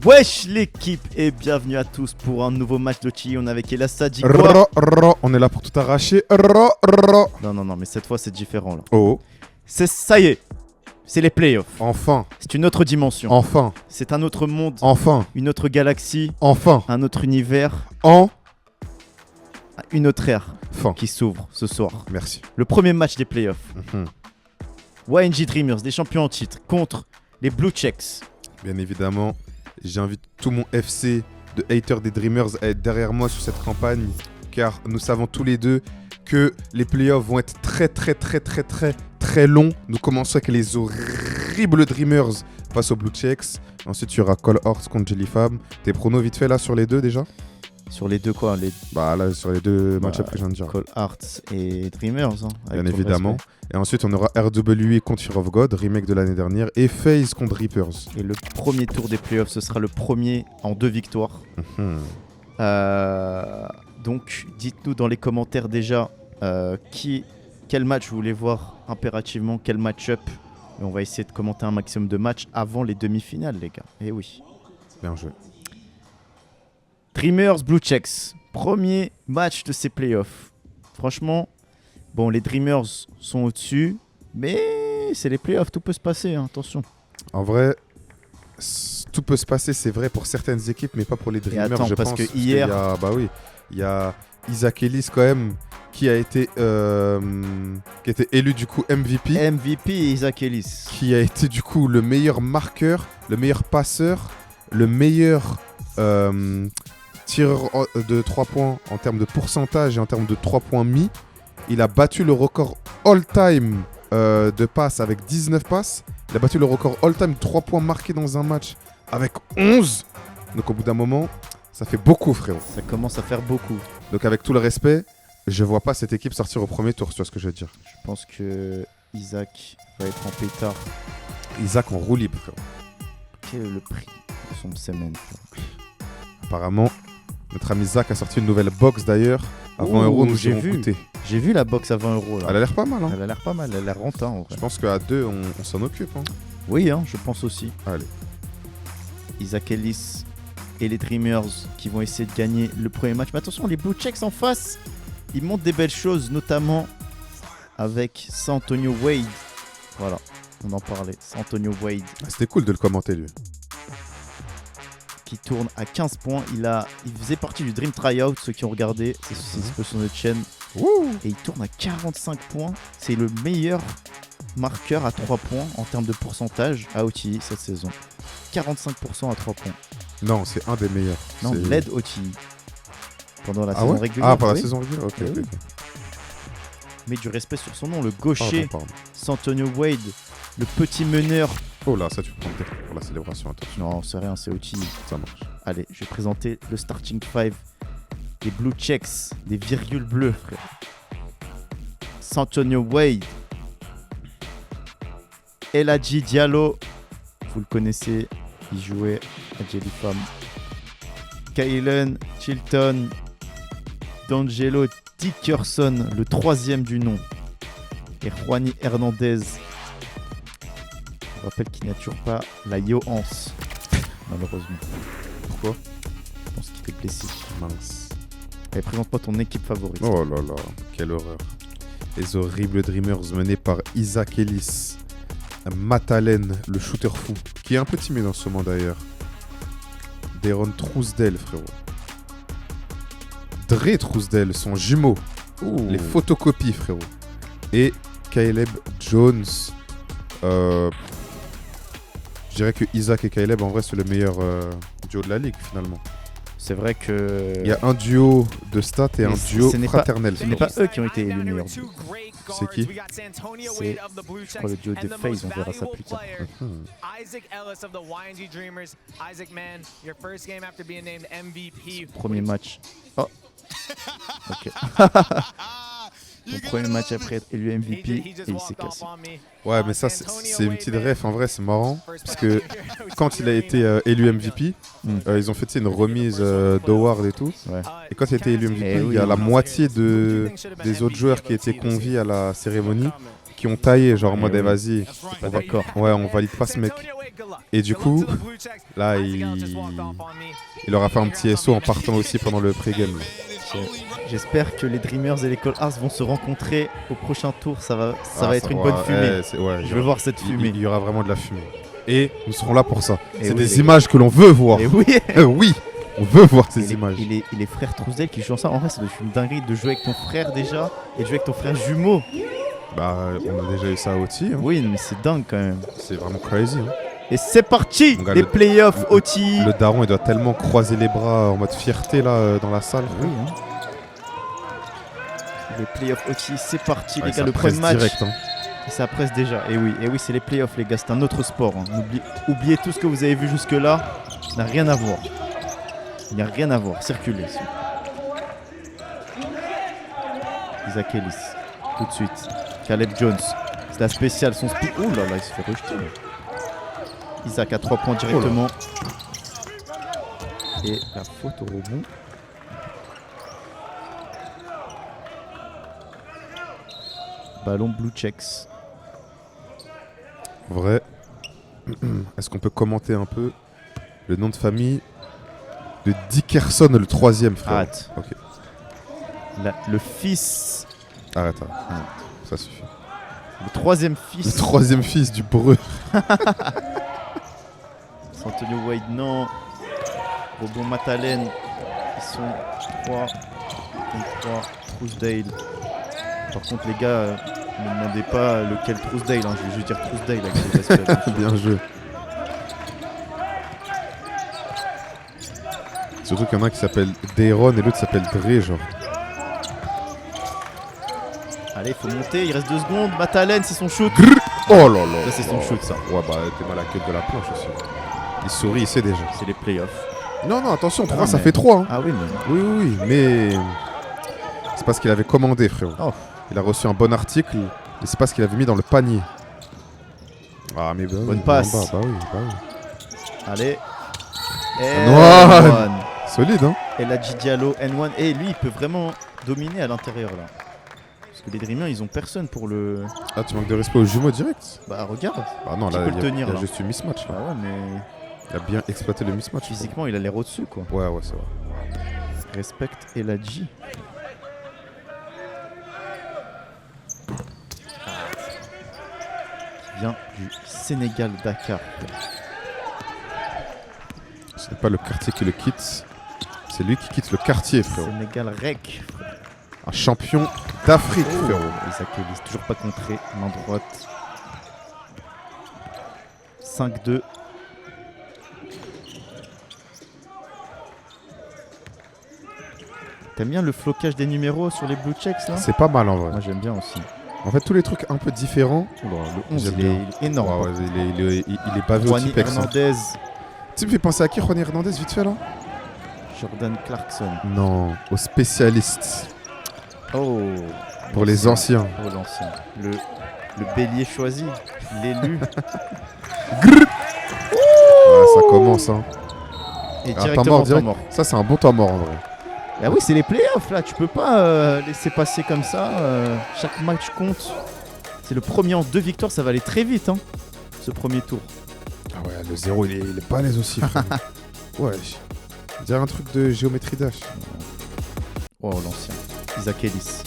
Wesh l'équipe et bienvenue à tous pour un nouveau match de Chili. On est avec Elas Sadi. On est là pour tout arracher. Non, mais cette fois c'est différent là. Oh, Ça y est, c'est les playoffs. enfin, C'est une autre dimension. enfin, C'est un autre monde, enfin, une autre galaxie, enfin, un autre univers, une autre ère enfin. qui s'ouvre ce soir. Merci. Le premier match des playoffs. Mhm. YNG Dreamers, des champions en titre, contre les Blue Checks. Bien évidemment, j'invite tout mon FC de haters des Dreamers à être derrière moi sur cette campagne, car nous savons tous les deux que les playoffs vont être très longs. Nous commençons avec les horribles Dreamers face aux Blue Checks. Ensuite, il y aura Call Horse contre Jellyfab. Tes pronos vite fait là sur les deux déjà? Sur les deux quoi, les Bah là, sur les deux match-ups que je viens de dire. Call Hearts et Dreamers. Bien évidemment. Et ensuite, on aura RWE contre Fear of God, remake de l'année dernière, et FaZe contre Reapers. Et le premier tour des playoffs, ce sera le premier en 2 victoires. Mhm. Donc, dites-nous dans les commentaires déjà quel match vous voulez voir impérativement, quel match-up. Et on va essayer de commenter un maximum de matchs avant les demi-finales, les gars. Eh oui. Bien joué. Dreamers Blue Checks, premier match de ces playoffs. Franchement, bon, les Dreamers sont au-dessus, mais c'est les playoffs, tout peut se passer, hein, attention. En vrai, tout peut se passer, c'est vrai pour certaines équipes, mais pas pour les Dreamers, attends, je parce pense. que hier- Il y a Isaac Ellis quand même, qui a été élu du coup MVP, MVP et Isaac Ellis. qui a été du coup le meilleur marqueur, le meilleur passeur, le meilleur tireur de 3 points en termes de pourcentage et en termes de 3 points mis. Il a battu le record all-time de passes avec 19 passes. Il a battu le record all-time 3 points marqués dans un match avec 11. Donc au bout d'un moment, ça fait beaucoup, frérot. Ça commence à faire beaucoup. Donc avec tout le respect, je vois pas cette équipe sortir au premier tour, tu vois ce que je veux dire. Je pense que Isaac va être en pétard. Isaac en roue libre, frérot. Quel est le prix de son semaine? Apparemment, notre ami Isaac a sorti une nouvelle box d'ailleurs. À 20 Ouh, euros, nous j'ai irons vu. goûter. J'ai vu la box à 20 euros là. Elle a l'air pas mal, hein. Elle a l'air pas mal, elle a l'air rentable en vrai. Je pense qu'à deux, on s'en occupe, hein. Oui, hein, je pense aussi. Allez. Isaac Ellis et les Dreamers qui vont essayer de gagner le premier match. Mais attention, les Blue Checks en face, ils montrent des belles choses, notamment avec San Antonio Wade. Voilà, on en parlait. San Antonio Wade Ah, c'était cool de le commenter, lui. qui tourne à 15 points. Il faisait partie du Dream Tryout, ceux qui ont regardé, c'est sur notre chaîne. Wouh. Et il tourne à 45 points. C'est le meilleur marqueur à 3 points en termes de pourcentage à OTI cette saison. 45% à 3 points. Non, c'est un des meilleurs. Non, C'est- l'aide OTI. Pendant la Ah saison ouais régulière. Ah, pendant la oui. saison régulière. Ok, Eh ok, oui. ok. Mais du respect sur son nom, le gaucher, Pardon. San Antonio Wade, le petit meneur. Oh là, ça tu peux compter pour la célébration, attention. Non, c'est rien, c'est OTI. Ça marche. Allez, je vais présenter le starting 5 des Blue Checks, des virgules bleues, frère. San Antonio Wade, El Hadji Diallo, vous le connaissez, il jouait à Jellyfam. Kylen Chilton, D'Angelo Dickerson, le troisième du nom, et Juani Hernandez. Je rappelle qu'il n'a toujours pas la Johans, malheureusement. Pourquoi? Je pense qu'il est blessé. Mince. Allez, présente-moi ton équipe favorite. Oh là là, quelle horreur. Les horribles Dreamers menés par Isaac Ellis, Matt Allen, le shooter fou, qui est un peu timide en ce moment d'ailleurs. Deron Trousdale, frérot. Dre Trousdale, son jumeau. Ouh. Les photocopies, frérot. Et Caleb Jones. Je dirais que Isaac et Caleb, en vrai, c'est le meilleur duo de la ligue, finalement. C'est vrai que Il y a un duo de stats et Mais un duo ce n'est pas- fraternel. ce n'est pas eux qui ont été élus meilleurs. C'est qui? C'est, je crois, le duo des FaZe, on verra ça plus tard. Hmm. Isaac Ellis of the YNG Dreamers. Isaac, man, your first game after being named MVP. Premier match. Oh. Ok. Son premier match après être élu MVP et il s'est cassé. Ouais, mais ça, c'est une petite ref. En vrai, c'est marrant. Parce que quand il a été élu MVP, ils ont fait tu sais, une remise d'award et tout. Ouais. Et quand il a été élu MVP, Eh il y a oui. la moitié des autres joueurs qui étaient conviés à la cérémonie qui ont taillé, genre en mode, oui. vas-y, Pas d'accord. ouais, on valide pas ce mec. Et du coup, là, il aura fait un petit SO en partant aussi pendant le pré-game. J'espère que les Dreamers et les Cold Hearts vont se rencontrer au prochain tour. Ça va être une bonne ouais, fumée. ouais, Je veux voir cette fumée. Il y aura vraiment de la fumée. Et nous serons là pour ça. Et C'est oui, des les images que l'on veut voir. Et oui. Oui, on veut voir Et ces les, images. et les frères Trousdale qui jouent ensemble. En vrai, ça doit être une dinguerie de jouer avec ton frère déjà et de jouer avec ton frère jumeau. Bah, on a déjà eu ça à OT. Hein. Oui, mais c'est dingue quand même. C'est vraiment crazy. Hein. Et c'est parti, Donc, les le- playoffs OT. Le daron, il doit tellement croiser les bras en mode fierté là dans la salle. Oui, hein. Les playoffs OT, c'est parti Ouais, les ça gars, le premier presse match. direct. Hein. Et ça presse déjà. Et oui, c'est les playoffs les gars, c'est un autre sport. Hein. Oubliez tout ce que vous avez vu jusque là, ça n'a rien à voir. Il n'y a rien à voir, circulez. Isaac Ellis, tout de suite. Caleb Jones, c'est la spéciale, son speed. Ouh là là, il se fait rejeter. Là. Isaac à 3 points directement. Et la faute au rebond. Ballon Blue Checks. En vrai, est-ce qu'on peut commenter un peu le nom de famille de Dickerson, le troisième frère? Arrête. Ok. Le fils, Arrête. Ça suffit. le troisième Le fils. troisième fils du breu. Antonio Wade, non. Rebond Matalen. Ils sont 3 contre 3. Trousdale. Par contre, les gars, ne me demandez pas lequel Trousdale. Hein. Je vais juste dire Trousdale avec le respect. Bien joué. Surtout qu'il y en a un qui s'appelle Dayron et l'autre s'appelle Dre, genre. Allez, il faut monter. Il reste 2 secondes. Matalen, c'est son shoot. Oh là là. Ça, c'est son shoot, ça. Ouais, bah t'es mal à la queue de la planche aussi. Il sourit, il sait déjà. C'est les playoffs. Non, non, attention, 3, Non, ça mais- fait 3. Hein. Ah oui, mais. Oui, oui, oui, mais. C'est parce qu'il avait commandé, frérot. Oh. Il a reçu un bon article, et c'est pas ce qu'il avait mis dans le panier. Ah, mais bah oui, Bonne passe. Bah oui, bah oui. Allez. N1. Solide, hein. Et la Diallo, N1. Et lui, il peut vraiment dominer à l'intérieur, là. Parce que les Dreamers, ils ont personne pour le. Ah, tu manques de respect aux jumeaux direct. Bah, regarde. Bah non, Qui là, peut il y le a, tenir, il y a là juste eu mismatch, là. Ah ouais, mais. Il a bien exploité le mismatch. Physiquement, il a l'air au-dessus, quoi. Ouais, ouais, c'est vrai. Respecte Eladji. Qui vient du Sénégal Dakar. Ce n'est pas le quartier qui le quitte, c'est lui qui quitte le quartier, frérot. Sénégal Rec. Un champion d'Afrique, frérot. Isaac Ellis, toujours pas contré. Main droite. 5-2. T'aimes bien le flocage des numéros sur les blue checks là? C'est pas mal en vrai. Moi j'aime bien aussi. En fait, tous les trucs un peu différents. Oula, le 11 J'aime il est, bien. il est énorme. Ouais, ouais, il est bavé au Juani Tipex. Hein. Hernandez, Tu me fais penser à qui, Juan Hernandez, vite fait là? Jordan Clarkson. Non, aux spécialistes. Oh, Pour les anciens. oh l'ancien. Le bélier choisi, l'élu. Ah, ça commence, hein. Et Ah, temps directement mort, temps direct. mort. Ça, c'est un bon temps mort en vrai. Ah oui, c'est les playoffs là, tu peux pas laisser passer comme ça. Chaque match compte. C'est le premier en 2 victoires, ça va aller très vite, hein, ce premier tour. Ah ouais, le 0, il est balèze aussi, frère. Ouais. On dirait un truc de géométrie dash. Oh, l'ancien. Isaac Ellis,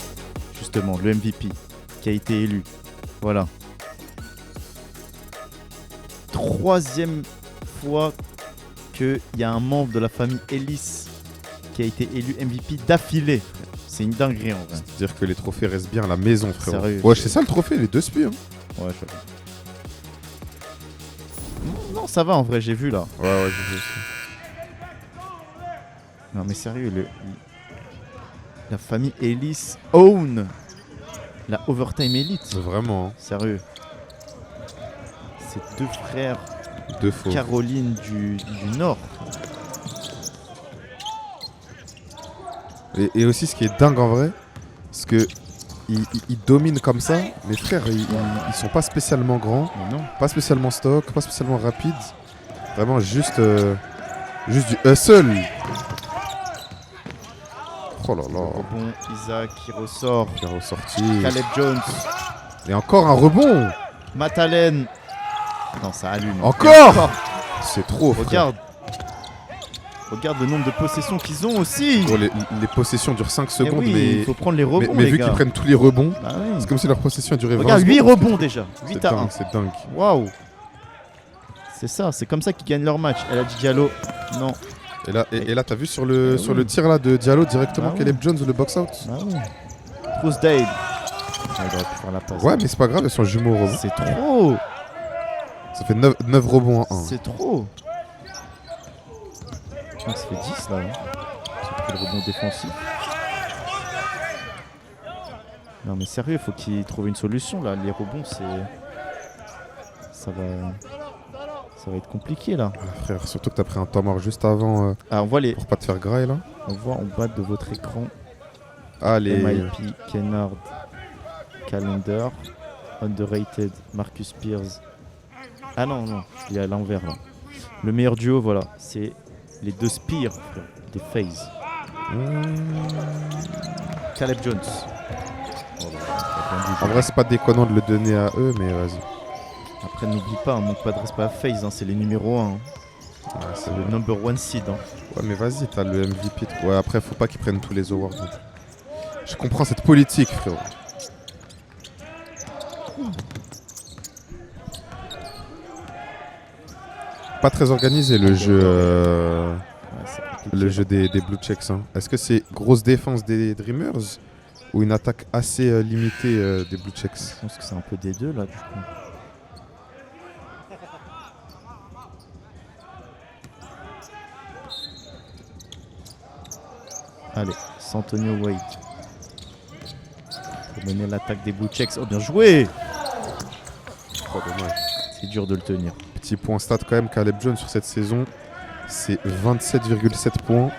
justement, le MVP qui a été élu. Voilà. 3e fois qu'il y a un membre de la famille Ellis qui a été élu MVP d'affilée. C'est une dinguerie en vrai. C'est-à-dire que les trophées restent bien à la maison, frérot. Sérieux, Ouais, c'est ça le trophée, les 2 spies. Hein. Ouais, je sais. Non, ça va en vrai, j'ai vu là. Ouais, ouais, j'ai vu aussi. Non mais sérieux, la famille Ellis own la Overtime Elite. Vraiment, hein. Sérieux. Ces 2 frères 2 faux. Caroline du Nord. Et aussi, ce qui est dingue en vrai, c'est que ils dominent comme ça. Les frères, ils sont pas spécialement grands, Mais non. pas spécialement stock, pas spécialement rapides. Vraiment juste du hustle. Oh là là. Rebond, Isaac qui ressort. Qui est ressorti. Caleb Jones. Et encore un rebond. Matt Allen. Non, ça allume. Encore. C'est trop, frère. Regarde. Regarde le nombre de possessions qu'ils ont aussi. Bon, les possessions durent 5 secondes, oui, mais, il faut prendre les rebonds, mais les vu gars. qu'ils prennent tous les rebonds, Bah oui. c'est comme si leur possession a duré 20 Regarde, secondes. 8 rebonds déjà. 8 à 1. C'est dingue. Waouh. C'est ça, c'est comme ça qu'ils gagnent leur match. Elle a dit Diallo. Non. Et là, t'as vu sur le tir là de Diallo directement Caleb Jones le box out. Ah oui. Trousdale. Il aurait pu faire la passe. Ouais, mais c'est pas grave, ils sont jumeaux au rebond. C'est trop. Ça fait 9 rebonds en 1. C'est trop. Ça fait 10 là. Hein. C'est le rebond défensif. Non mais sérieux, il faut qu'ils trouvent une solution là. Les rebonds, ça va être compliqué là. Ah, frère, surtout que t'as pris un temps mort juste avant Ah, on voit pour pas te faire grailler là. On voit en bas de votre écran Allez. MIP, Kennard, Calendar, Underrated, Marcus Spears. Ah non, il y a l'envers là. Le meilleur duo, voilà, c'est les deux Spears, frère, des FaZe. Caleb Jones. En vrai, c'est pas déconnant de le donner à eux, mais vas-y. Après, n'oublie pas, on manque pas de respect à FaZe, hein, c'est les numéros 1. Hein. Ouais, C'est le number 1 seed. Hein. Ouais, mais vas-y, t'as le MVP. Ouais, après, faut pas qu'ils prennent tous les awards. Donc. Je comprends cette politique, frérot. Pas très organisé le jeu, le jeu des Blue Checks. Hein. Est-ce que c'est grosse défense des Dreamers ou une attaque assez limitée des Blue Checks? Je pense que c'est un peu des deux là, du coup. Allez, Santonio Wade. Pour mener l'attaque des Blue Checks. Oh, bien joué! Oh, dommage. C'est dur de le tenir. Petit point stat quand même, Caleb Jones sur cette saison, c'est 27,7 points,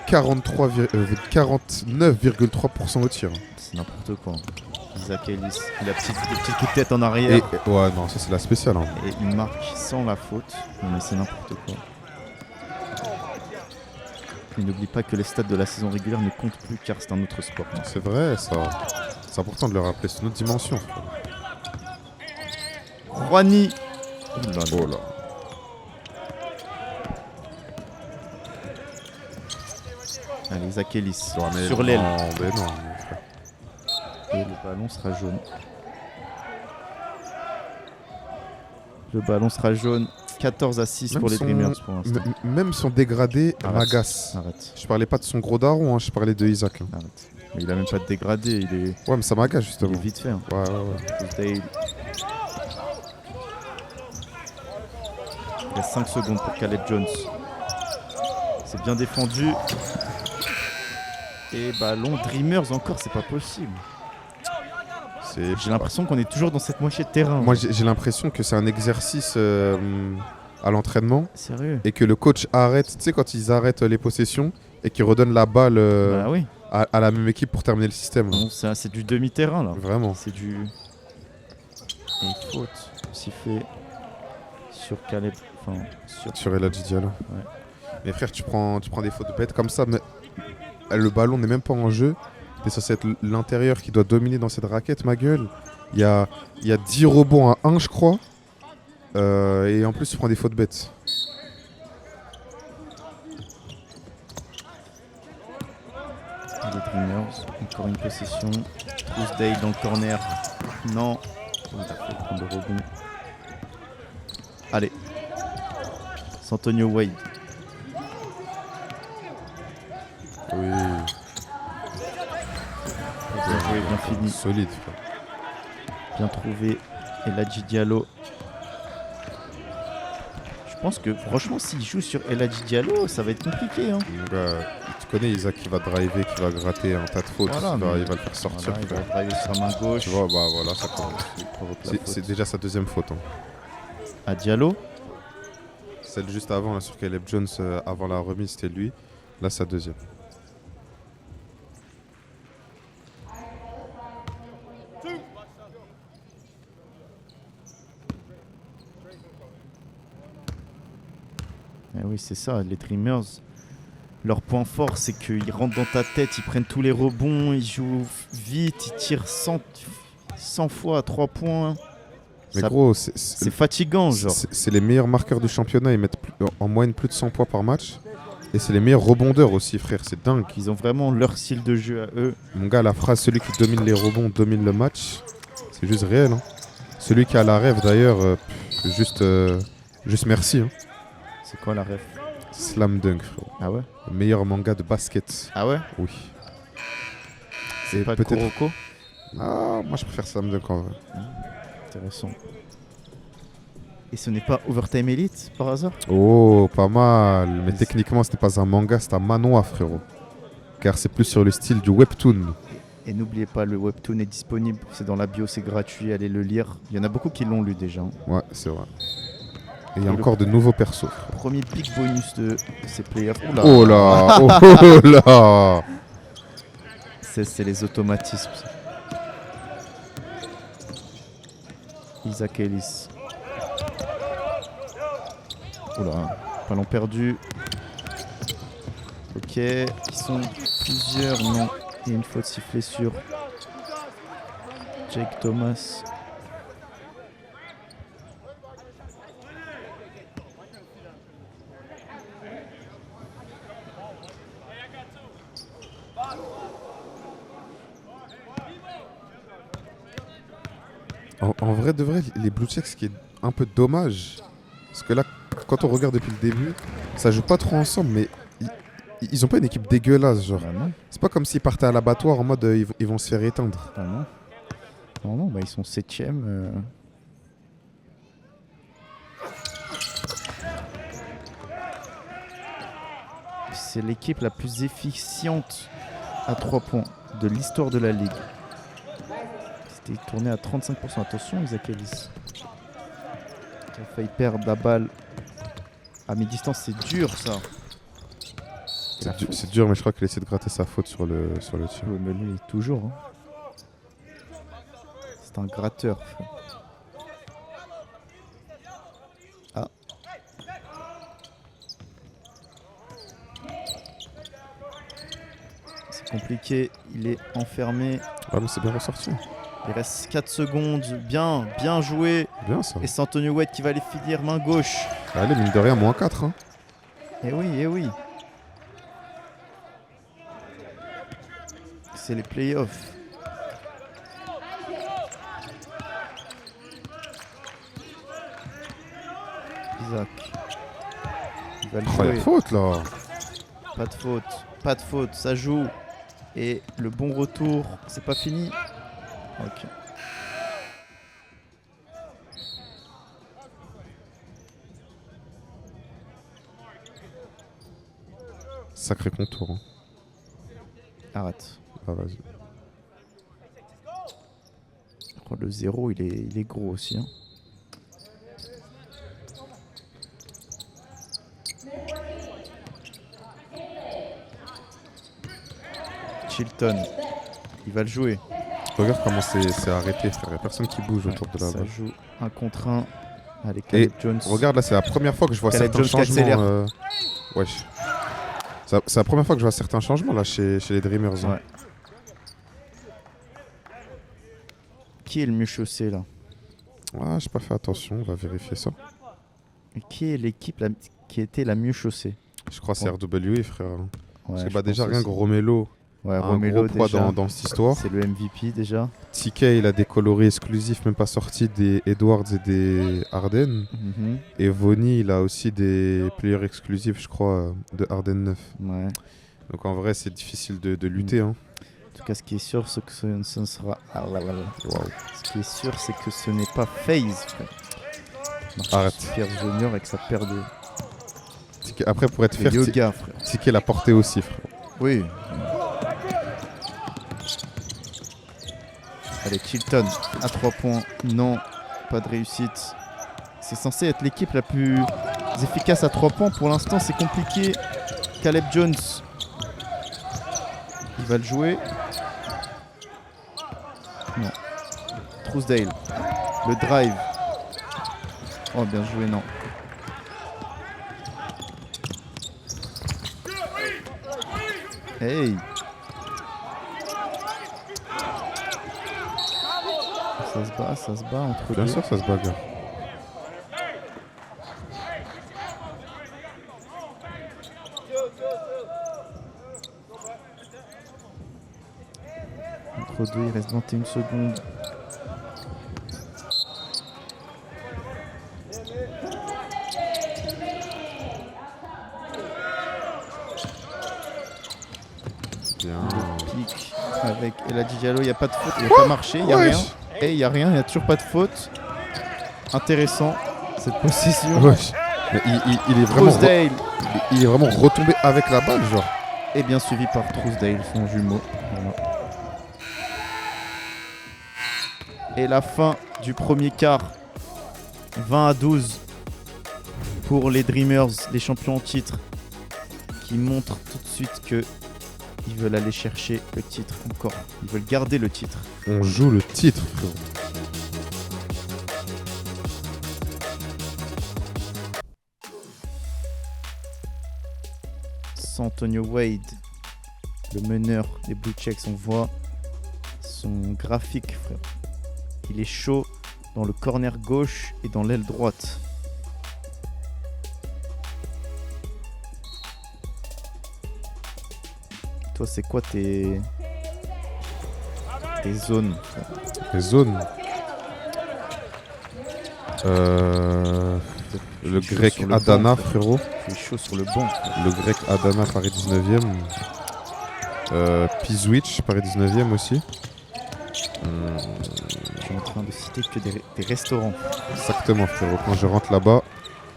49,3% au tir. C'est n'importe quoi. Isaac Ellis, il a des petits coups de tête en arrière. Et ouais, non, ça c'est la spéciale. Hein. Et il marque sans la faute. Non, mais c'est n'importe quoi. Et n'oublie pas que les stats de la saison régulière ne comptent plus car c'est un autre sport. C'est vrai, ça. C'est important de le rappeler, c'est une autre dimension. Juani. Oh là. Allez, Isaac Ellis Mais sur l'aile. Non, mais non, frère. Et le ballon sera jaune. Le ballon sera jaune. 14 à 6 Même pour les son- Dreamers pour l'instant. Même son dégradé m'agace. Arrête. Je parlais pas de son gros daron, hein, je parlais de Isaac. Hein. Arrête. Mais il a même pas de dégradé. Il est Ouais, mais ça m'agace justement. vite fait. Hein. Ouais. Dale. Il reste 5 secondes pour Caleb Jones. C'est bien défendu. Et ballon Dreamers encore, c'est pas possible. J'ai l'impression qu'on est toujours dans cette moitié de terrain. Moi, j'ai l'impression que c'est un exercice à l'entraînement. Sérieux? Et que le coach arrête, tu sais, quand ils arrêtent les possessions et qu'ils redonnent la balle Bah oui. à la même équipe pour terminer le système. Non, c'est du demi-terrain là. Vraiment. C'est du. Et faute sifflée sur Caleb. Enfin, Sur Eladji Diallo. Ouais. Mais frère, tu prends des fautes bêtes comme ça, mais le ballon n'est même pas en jeu. C'est censé être l'intérieur qui doit dominer dans cette raquette, ma gueule. Il y a 10 rebonds à 1, je crois. Et en plus, tu prends des fautes bêtes. Les Dreamers, encore une possession. Trousdale dans le corner. Non. Il a fait prendre le rebond. Allez. Santonio Wade. Oui. Bien joué, bien fini. Solide, frère. Bien trouvé. Eladji Diallo. Je pense que franchement, s'il joue sur Eladji Diallo, ça va être compliqué. Hein. Tu connais Isaac qui va driver, qui va gratter un tas de fautes. Voilà, Il va le faire sortir. Voilà, il va frère. driver sur sa main gauche. Tu vois, bah voilà, ça commence. Il provoque la C'est faute. déjà sa deuxième faute. Hein. À Diallo. Celle juste avant, là, sur Caleb Jones, avant la remise, c'était lui. Là, sa deuxième. Eh oui, c'est ça, les Dreamers. Leur point fort, c'est qu'ils rentrent dans ta tête, ils prennent tous les rebonds, ils jouent vite, ils tirent sans 100 fois à 3 points. Mais Ça- gros, c'est fatigant, genre. c'est les meilleurs marqueurs du championnat. Ils mettent en moyenne plus de 100 points par match. Et c'est les meilleurs rebondeurs aussi, frère. C'est dingue. Ils ont vraiment leur style de jeu à eux. Mon gars, la phrase celui qui domine les rebonds domine le match, c'est juste réel. Hein. Celui qui a la rêve d'ailleurs, juste merci. Hein. C'est quoi la ref? Slam Dunk, frérot. Ah ouais? Le meilleur manga de basket. Ah ouais? Oui. C'est Et pas peut-être- Kuroko? Ah, moi je préfère Slam Dunk en vrai. Intéressant. Et ce n'est pas Overtime Elite par hasard? Oh, pas mal. Mais techniquement, ce n'est pas un manga, c'est un manhwa, frérot. Car c'est plus sur le style du webtoon. Et n'oubliez pas, le webtoon est disponible, c'est dans la bio, c'est gratuit, allez le lire. Il y en a beaucoup qui l'ont lu déjà. Hein. Ouais, c'est vrai. Et il y a Et le- encore de nouveaux persos. Premier pick bonus de ces playoffs. Oula. Oh là, oh là. C'est les automatismes. ça. Isaac Ellis. Oula, ballon perdu. Ok, ils sont plusieurs, non. Il y a une faute sifflée sur Jake Thomas. En vrai de vrai, les Blue Checks, ce qui est un peu dommage, parce que là, quand on regarde depuis le début, ça joue pas trop ensemble, mais ils ont pas une équipe dégueulasse, genre. Bah non, C'est pas comme s'ils partaient à l'abattoir en mode ils vont se faire éteindre. bah non. Non, non, bah ils sont 7ème. C'est l'équipe la plus efficiente à 3 points de l'histoire de la ligue. C'était tourné à 35%. Attention, Isaac Ellis. Il a failli perdre la balle. À mi-distance, c'est dur ça. La faute. C'est dur, mais je crois qu'il essaie de gratter sa faute sur le tir. Ouais, mais lui, toujours. Hein. C'est un gratteur. frère. Ah. C'est compliqué. Il est enfermé. Ah, mais c'est bien ressorti. Il reste 4 secondes. Bien, bien joué. Bien ça. Et c'est Antonio Wade qui va les finir main gauche. Allez, mine de rien, moins 4. Hein. Eh oui, eh oui. C'est les playoffs. Isaac. Il va le Oh, la jouer. faute là. Pas de faute. Pas de faute. Ça joue. Et le bon retour. C'est pas fini. Ok. Sacré contour. Hein. Arrête. Ah, vas-y. Oh, le 0, il est gros aussi. Hein. Chilton. Il va le jouer. Regarde comment c'est arrêté, frère. Il n'y a personne qui bouge autour de la Ça balle. joue 1 contre 1. Allez, Caleb Jones. Regarde là, c'est la première fois que je vois Caleb certains Jones qui accélère. changements. Wesh. C'est la première fois que je vois certains changements là chez les Dreamers. Hein. Ouais. Qui est le mieux chaussé là? Ah, j'ai pas fait attention, on va vérifier ça. Et qui est l'équipe qui était la mieux chaussée? Je crois que c'est RWE, frère. Ouais, Parce que je bah, déjà, pense rien que aussi. Romelo Ouais, a un Romelo gros poids déjà. dans cette histoire. C'est le MVP déjà. TK, il a des coloris exclusifs, même pas sortis des Edwards et des Harden. Mhm. Et Vonnie, il a aussi des players exclusifs, je crois, de Harden 9. Ouais. Donc en vrai, c'est difficile de lutter. Hein. En tout cas, ce qui est sûr, c'est que ce ne sera. Ah là là là. Waouh. Ce qui est sûr, c'est que ce n'est pas FaZe. frère. Marcus Arrête. Pierce Junior avec sa paire de TK, après, pour être fair, yoga, frère. TK l'a porté aussi, frère. Oui. Allez, Chilton à 3 points. Non, pas de réussite. C'est censé être l'équipe la plus efficace à 3 points. Pour l'instant, c'est compliqué. Caleb Jones. Il va le jouer. Non. Trousdale. Le drive. Oh, bien joué, non. Hey. Ça se bat entre Bien deux. sûr, ça se bagarre. Entre deux, il reste 21 secondes. Bien. Le pic avec Eladji Diallo, il n'y a pas de faute, il n'a pas marché, il n'y a Wesh. rien. Et il n'y a rien, il n'y a toujours pas de faute. Intéressant, cette possession. Wesh. Mais il est vraiment Trousdale il est vraiment retombé avec la balle, genre. est bien suivi par Trousdale, son jumeau. Voilà. Et la fin du premier quart, 20-12 pour les Dreamers, les champions en titre, qui montrent tout de suite que ils veulent aller chercher le titre encore. Ils veulent garder le titre. On joue le titre, frérot. Sans Antonio Wade, le meneur des Blue Checks, on voit son graphique, frère. Il est chaud dans le corner gauche et dans l'aile droite. Toi, c'est quoi tes zones, frère? Les zones. Le chaud grec sur le Adana, banc, frérot. Je suis chaud sur le banc, frère. Le grec Adana, Paris 19e. Pizwich, Paris 19e aussi. Je suis en train de citer que des restaurants. Exactement, frérot. Quand je rentre là-bas,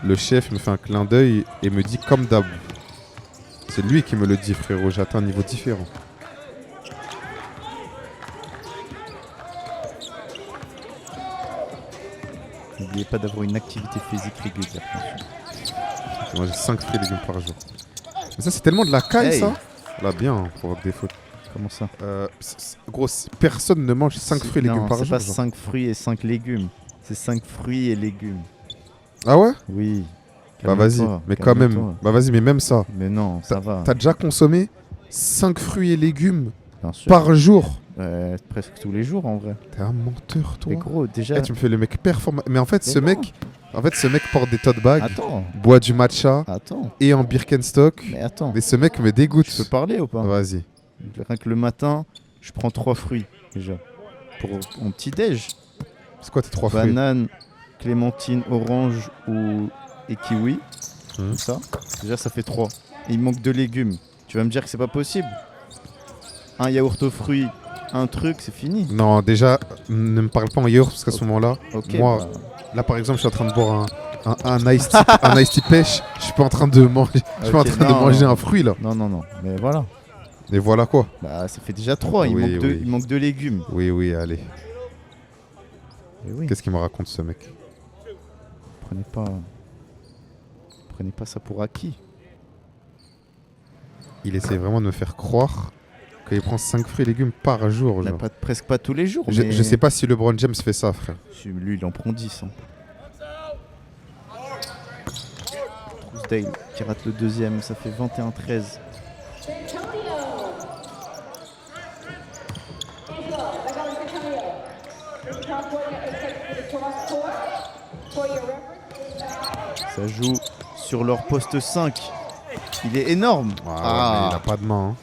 le chef me fait un clin d'œil et me dit comme d'hab. C'est lui qui me le dit, frérot. J'ai atteint un niveau différent. N'oubliez pas d'avoir une activité physique régulière. Moi, j'ai 5 fruits et légumes par jour. Mais ça, c'est tellement de la caille, Hey. ça. Là, bien, on provoque des fautes. Comment ça? Gros, personne ne mange 5 fruits et légumes Non, par c'est jour. pas genre. 5 fruits et 5 légumes. C'est 5 fruits et légumes. Ah ouais? Oui. Bah vas-y, Calme-toi, mais quand même. calme-toi. Bah vas-y, mais même ça. Mais non, ça va. T'as déjà consommé 5 fruits et légumes Bien sûr. par jour? Presque tous les jours en vrai. T'es un menteur, toi. Mais gros, déjà. Eh, tu me fais le mec performant. Mais en fait, Mais ce non. mec, porte des tote bags, Attends, boit du matcha attends. et en Birkenstock. Mais attends. Et ce mec me dégoûte. Je peux parler ou pas? Vas-y. Rien que le matin, je prends 3 fruits déjà. Pour mon petit déj. C'est quoi tes 3 fruits? Banane, clémentine, orange et kiwi. Mhm. Ça. Déjà, ça fait 3. Et il manque 2 légumes. Tu vas me dire que c'est pas possible? Un yaourt aux fruits, un truc, c'est fini. Non, déjà, ne me parle pas en yaourt parce qu'à ce moment-là, Ok. moi, bah, là par exemple, je suis en train de boire un iced tea, un iced tea pêche. Je suis pas en train de manger, je suis pas en Ok, train de non, manger non. un fruit là. non, non, non. Mais voilà. Et voilà quoi. Bah, ça fait déjà 3. Il, Oui, manque deux, oui. il manque 2 légumes. Oui, oui, allez. Et oui. Qu'est-ce qu'il me raconte ce mec? Prenez pas ça pour acquis. Il essaie vraiment de me faire croire qu'il prend 5 fruits et légumes par jour. On n'a genre. presque pas tous les jours. Je, mais je sais pas si LeBron James fait ça, frère. Lui, il en prend 10. Hein. Trousdale qui rate le deuxième. Ça fait 21-13. Ça joue sur leur poste 5. Il est énorme. Ouais, mais il a pas de main. Hein.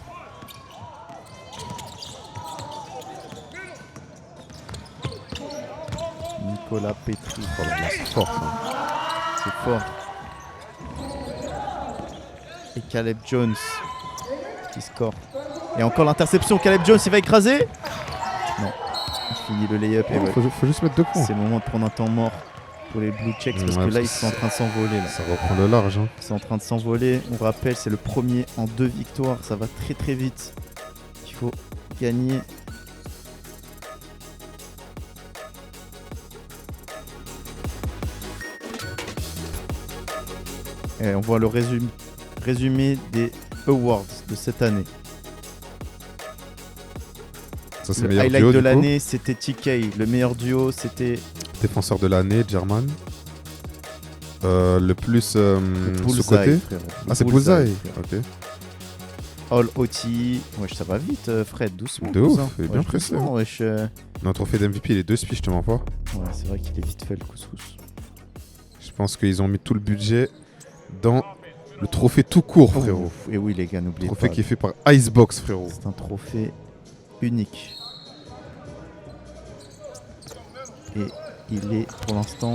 Nicolas Petri. Oh là là, c'est fort ça. C'est fort. Et Caleb Jones qui score. Et encore l'interception. Caleb Jones, il va écraser. Non. Il finit le layup. Et ouais. Faut juste mettre 2 points. C'est le moment de prendre un temps mort pour les Blue Checks parce Ouais, que là, parce ils sont en train de s'envoler. Là. Ça reprend le large. Hein. Ils sont en train de s'envoler. On rappelle, c'est le premier en 2 victoires. Ça va très très vite. Il faut gagner. Et on voit le résumé des awards de cette année. Ça, c'est Le le meilleur highlight duo, de du coup. l'année, c'était TK. Le meilleur duo, c'était Défenseur de l'année, German. Le plus Bullseye, ce côté. frérot. Ah, c'est Bullseye, Bullseye. frérot. Ok. All OT. Wesh, ça va vite, Fred, doucement. De ouf, cousin. il est bien pressé. Doucement, wesh. Notre trophée d'MVP, il est 2 spies, je te mens pas. Ouais, c'est vrai qu'il est vite fait, le couscous. Je pense qu'ils ont mis tout le budget dans le trophée tout court, frérot. Ouf. Et oui, les gars, n'oubliez pas. Trophée qui est fait par Icebox, frérot. C'est un trophée unique. Et il est pour l'instant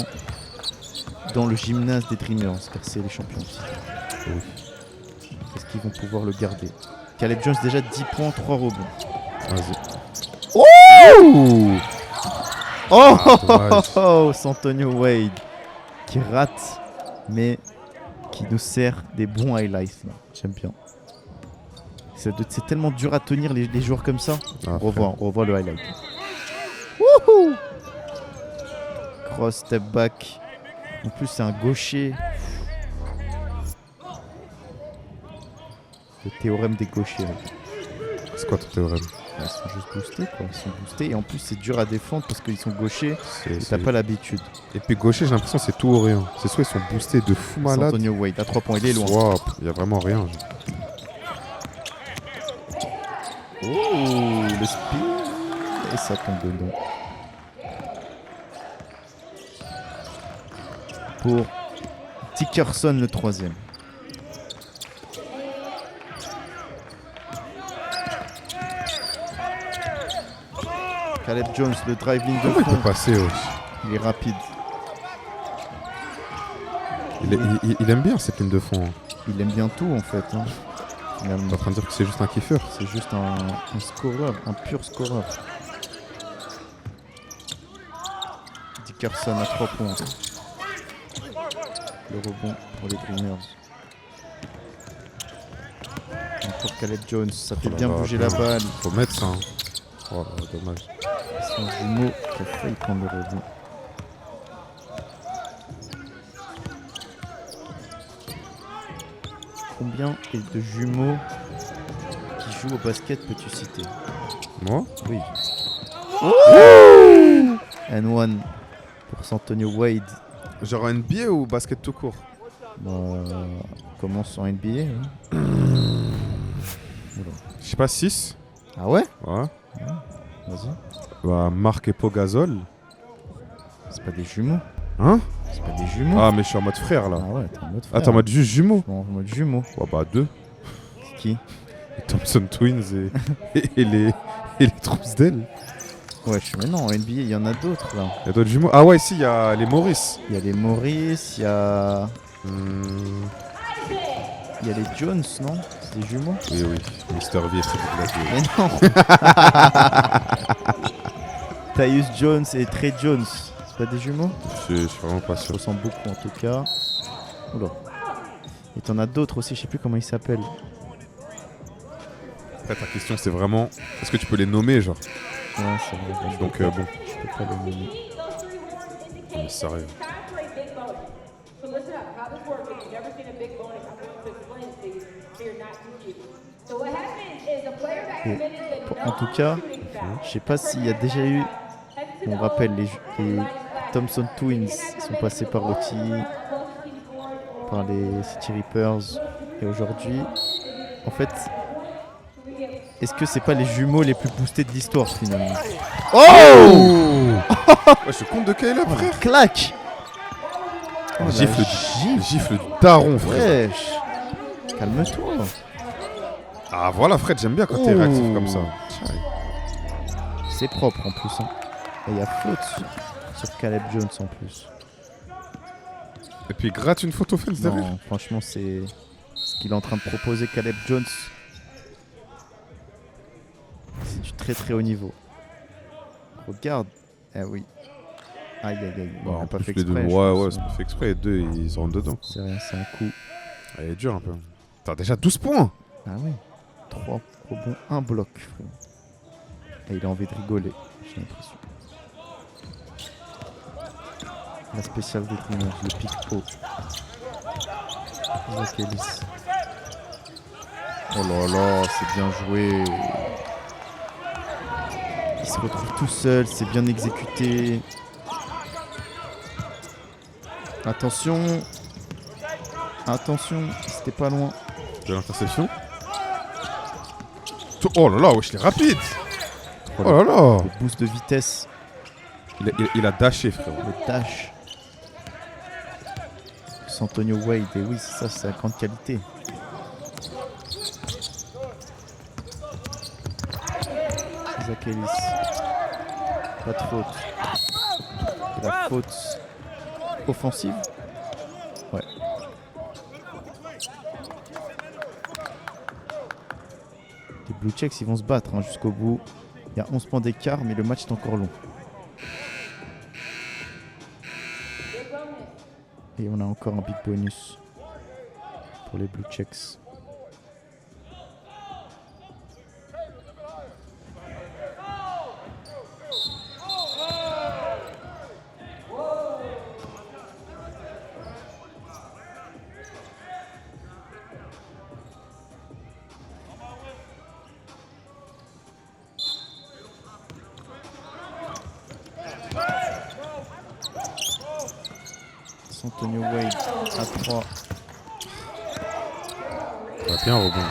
dans le gymnase des Dreamers, car c'est les champions aussi. Oui. Est-ce qu'ils vont pouvoir le garder? Caleb Jones, déjà 10 points, 3 rebonds. Vas-y. Oh dommage. Santonio Wade qui rate, mais qui nous sert des bons highlights. Là. J'aime bien. C'est tellement dur à tenir les joueurs comme ça. Ah, on revoit le highlight. Wouhou! Cross, step back. En plus, c'est un gaucher. Le théorème des gauchers. Là. C'est quoi ton théorème? Ils sont juste boostés, quoi. Ils sont boostés. Et en plus, c'est dur à défendre parce qu'ils sont gauchers. Et C'est- t'as pas l'habitude. Et puis gaucher, j'ai l'impression que c'est tout ou rien. C'est soit ils sont boostés de fou malade, Santonio Wade à 3 points. Il est loin. soit il y a vraiment rien. genre. Oh, le spin. Et ça tombe dedans. Pour Dickerson, le 3ème. Caleb Jones, le driving de Comment il peut fond. passer, wesh? Il est rapide. Il aime bien cette ligne de fond. Hein. Il aime bien tout en fait. Hein. Finalement. T'es en train de dire que c'est juste un kiffeur? C'est juste un scoreur, un pur scoreur. Dickerson à 3 points. Le rebond pour les Dreamers. Encore Caleb Jones, ça fait bien bouger la balle. Faut mettre ça. Hein. Oh, dommage. Son jumeau qui a failli prendre le rebond. Combien de jumeaux qui jouent au basket peux-tu citer? Moi? Oui. And one pour Santonio Wade. Genre NBA ou basket tout court? Commence en NBA. Hein. Oula. Je sais pas, 6. Ah ouais? Ouais. Vas-y. Bah, Marc et Pogazol. C'est pas des jumeaux. Hein? C'est pas des jumeaux. Ah, mais je suis en mode frère là. Ah ouais, t'es en mode frère. Ah, t'es en mode juste jumeaux? En mode jumeaux. Ouais, bah, 2. Qui? Les Thompson Twins et les Trousdale. Ouais, mais non, en NBA, il y en a d'autres là. Il y a d'autres jumeaux. Ah, ouais, ici, il y a les Maurice. Il y a les Maurice, il y a. Hmm. Il y a les Jones, non? C'est des jumeaux? Oui, oui. Mister V et Freddy Mais non! Tyus Jones et Trey Jones, c'est pas des jumeaux? Je suis vraiment pas Ça sûr. ressemble beaucoup en tout cas. Oula. Et t'en as d'autres aussi, je sais plus comment ils s'appellent. Après, ta question, c'est vraiment est-ce que tu peux les nommer, genre? Ouais, c'est vrai. Donc, bon. Je peux pas les nommer. Non, mais sérieux. So listen up, how this works, if you've never seen a big bonus, I'm going to explain it to you so you're not confused. So what happens is a player that committed the En tout cas, shooting foul. je sais pas s'il y a déjà eu. On rappelle, les Thompson Twins sont passés par OT, par les City Reapers. Et aujourd'hui, en fait, est-ce que c'est pas les jumeaux les plus boostés de l'histoire finalement? Oh Ouais, je suis contre de Caleb, frère. Clac! Oh, la Gifle du daron, frère. Wesh! Calme-toi! Ah, voilà, Fred, j'aime bien quand t'es réactif comme ça. C'est propre en plus. Hein. Et il y a faute sur Caleb Jones en plus. Et puis, gratte une photo fence derrière. Non, franchement, c'est ce qu'il est en train de proposer Caleb Jones. C'est du très très haut niveau. Regarde. Eh oui. Aïe aïe aïe. Bah, On n'a en pas plus, fait les deux, exprès. je ouais, pense, ouais, hein. c'est pas fait exprès. Les deux, ils rentrent dedans. C'est rien, c'est un coup. Elle est dure un peu. T'as déjà 12 points. Ah oui. 3 rebonds, 1 bloc. Frère. Et il a envie de rigoler, j'ai l'impression. La spéciale des Dreamers, le pic-po. Isaac Ellis. Oh là là, c'est bien joué. Il se retrouve tout seul, c'est bien exécuté. Attention. Attention, c'était pas loin. De l'interception. Oh là là, wesh, il est rapide. Oh là là. Le boost de vitesse, Il a dashé, frérot. le dash. Antonio Wade, et oui, c'est ça, c'est la grande qualité. Isaac Ellis. Pas de faute. Et la faute offensive. Ouais. Les Blue Checks, ils vont se battre jusqu'au bout. Il y a 11 points d'écart, mais le match est encore long. Et on a encore un big bonus pour les Blue Checks. Antonio Wade à 3. Ça va bien rebond.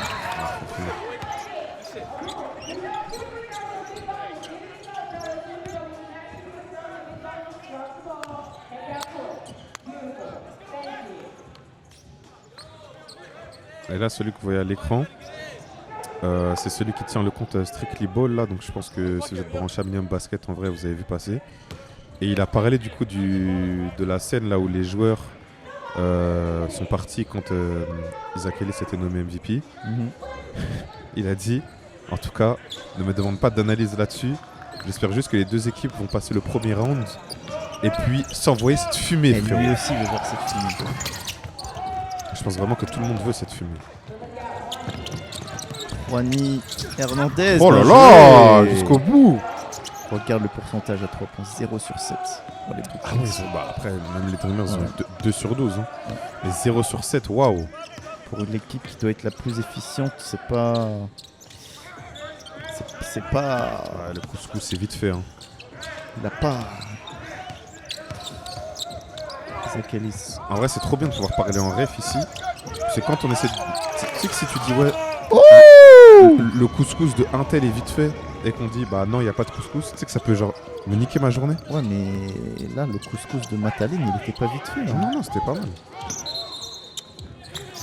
Et là, celui que vous voyez à l'écran, c'est celui qui tient le compte Strictly Ball là. Donc je pense que si vous êtes branché à Millennium Basket, en vrai, vous avez vu passer. Et il a parlé du coup de la scène là où les joueurs sont partis quand Isaac Ellis était nommé MVP. Il a dit, en tout cas, ne me demande pas d'analyse là-dessus. J'espère juste que les deux équipes vont passer le premier round et puis s'envoyer cette fumée, Et frérot. lui aussi veut voir cette fumée. Je pense vraiment que tout le monde veut cette fumée. Juani Hernandez. Oh là bien là, joué. jusqu'au bout. Regarde le pourcentage à 3 points, 0 sur 7 pour les Blue Ah oui, Checks. après, même les Dreamers Ouais. ont 2 sur 12. Hein. Et 0 sur 7, waouh. Pour l'équipe qui doit être la plus efficiente, c'est pas... C'est pas... Ouais, le couscous, c'est vite fait. Hein. Il a pas... Isaac Ellis. En vrai, c'est trop bien de pouvoir parler en ref ici. C'est quand on essaie de... Tu sais que si tu dis, ouais, le couscous de un tel est vite fait, et qu'on dit, bah non, il n'y a pas de couscous, tu sais que ça peut genre me niquer ma journée. Ouais, mais là, le couscous de Mataline, il était pas vite fait. hein. Non, non, c'était pas mal.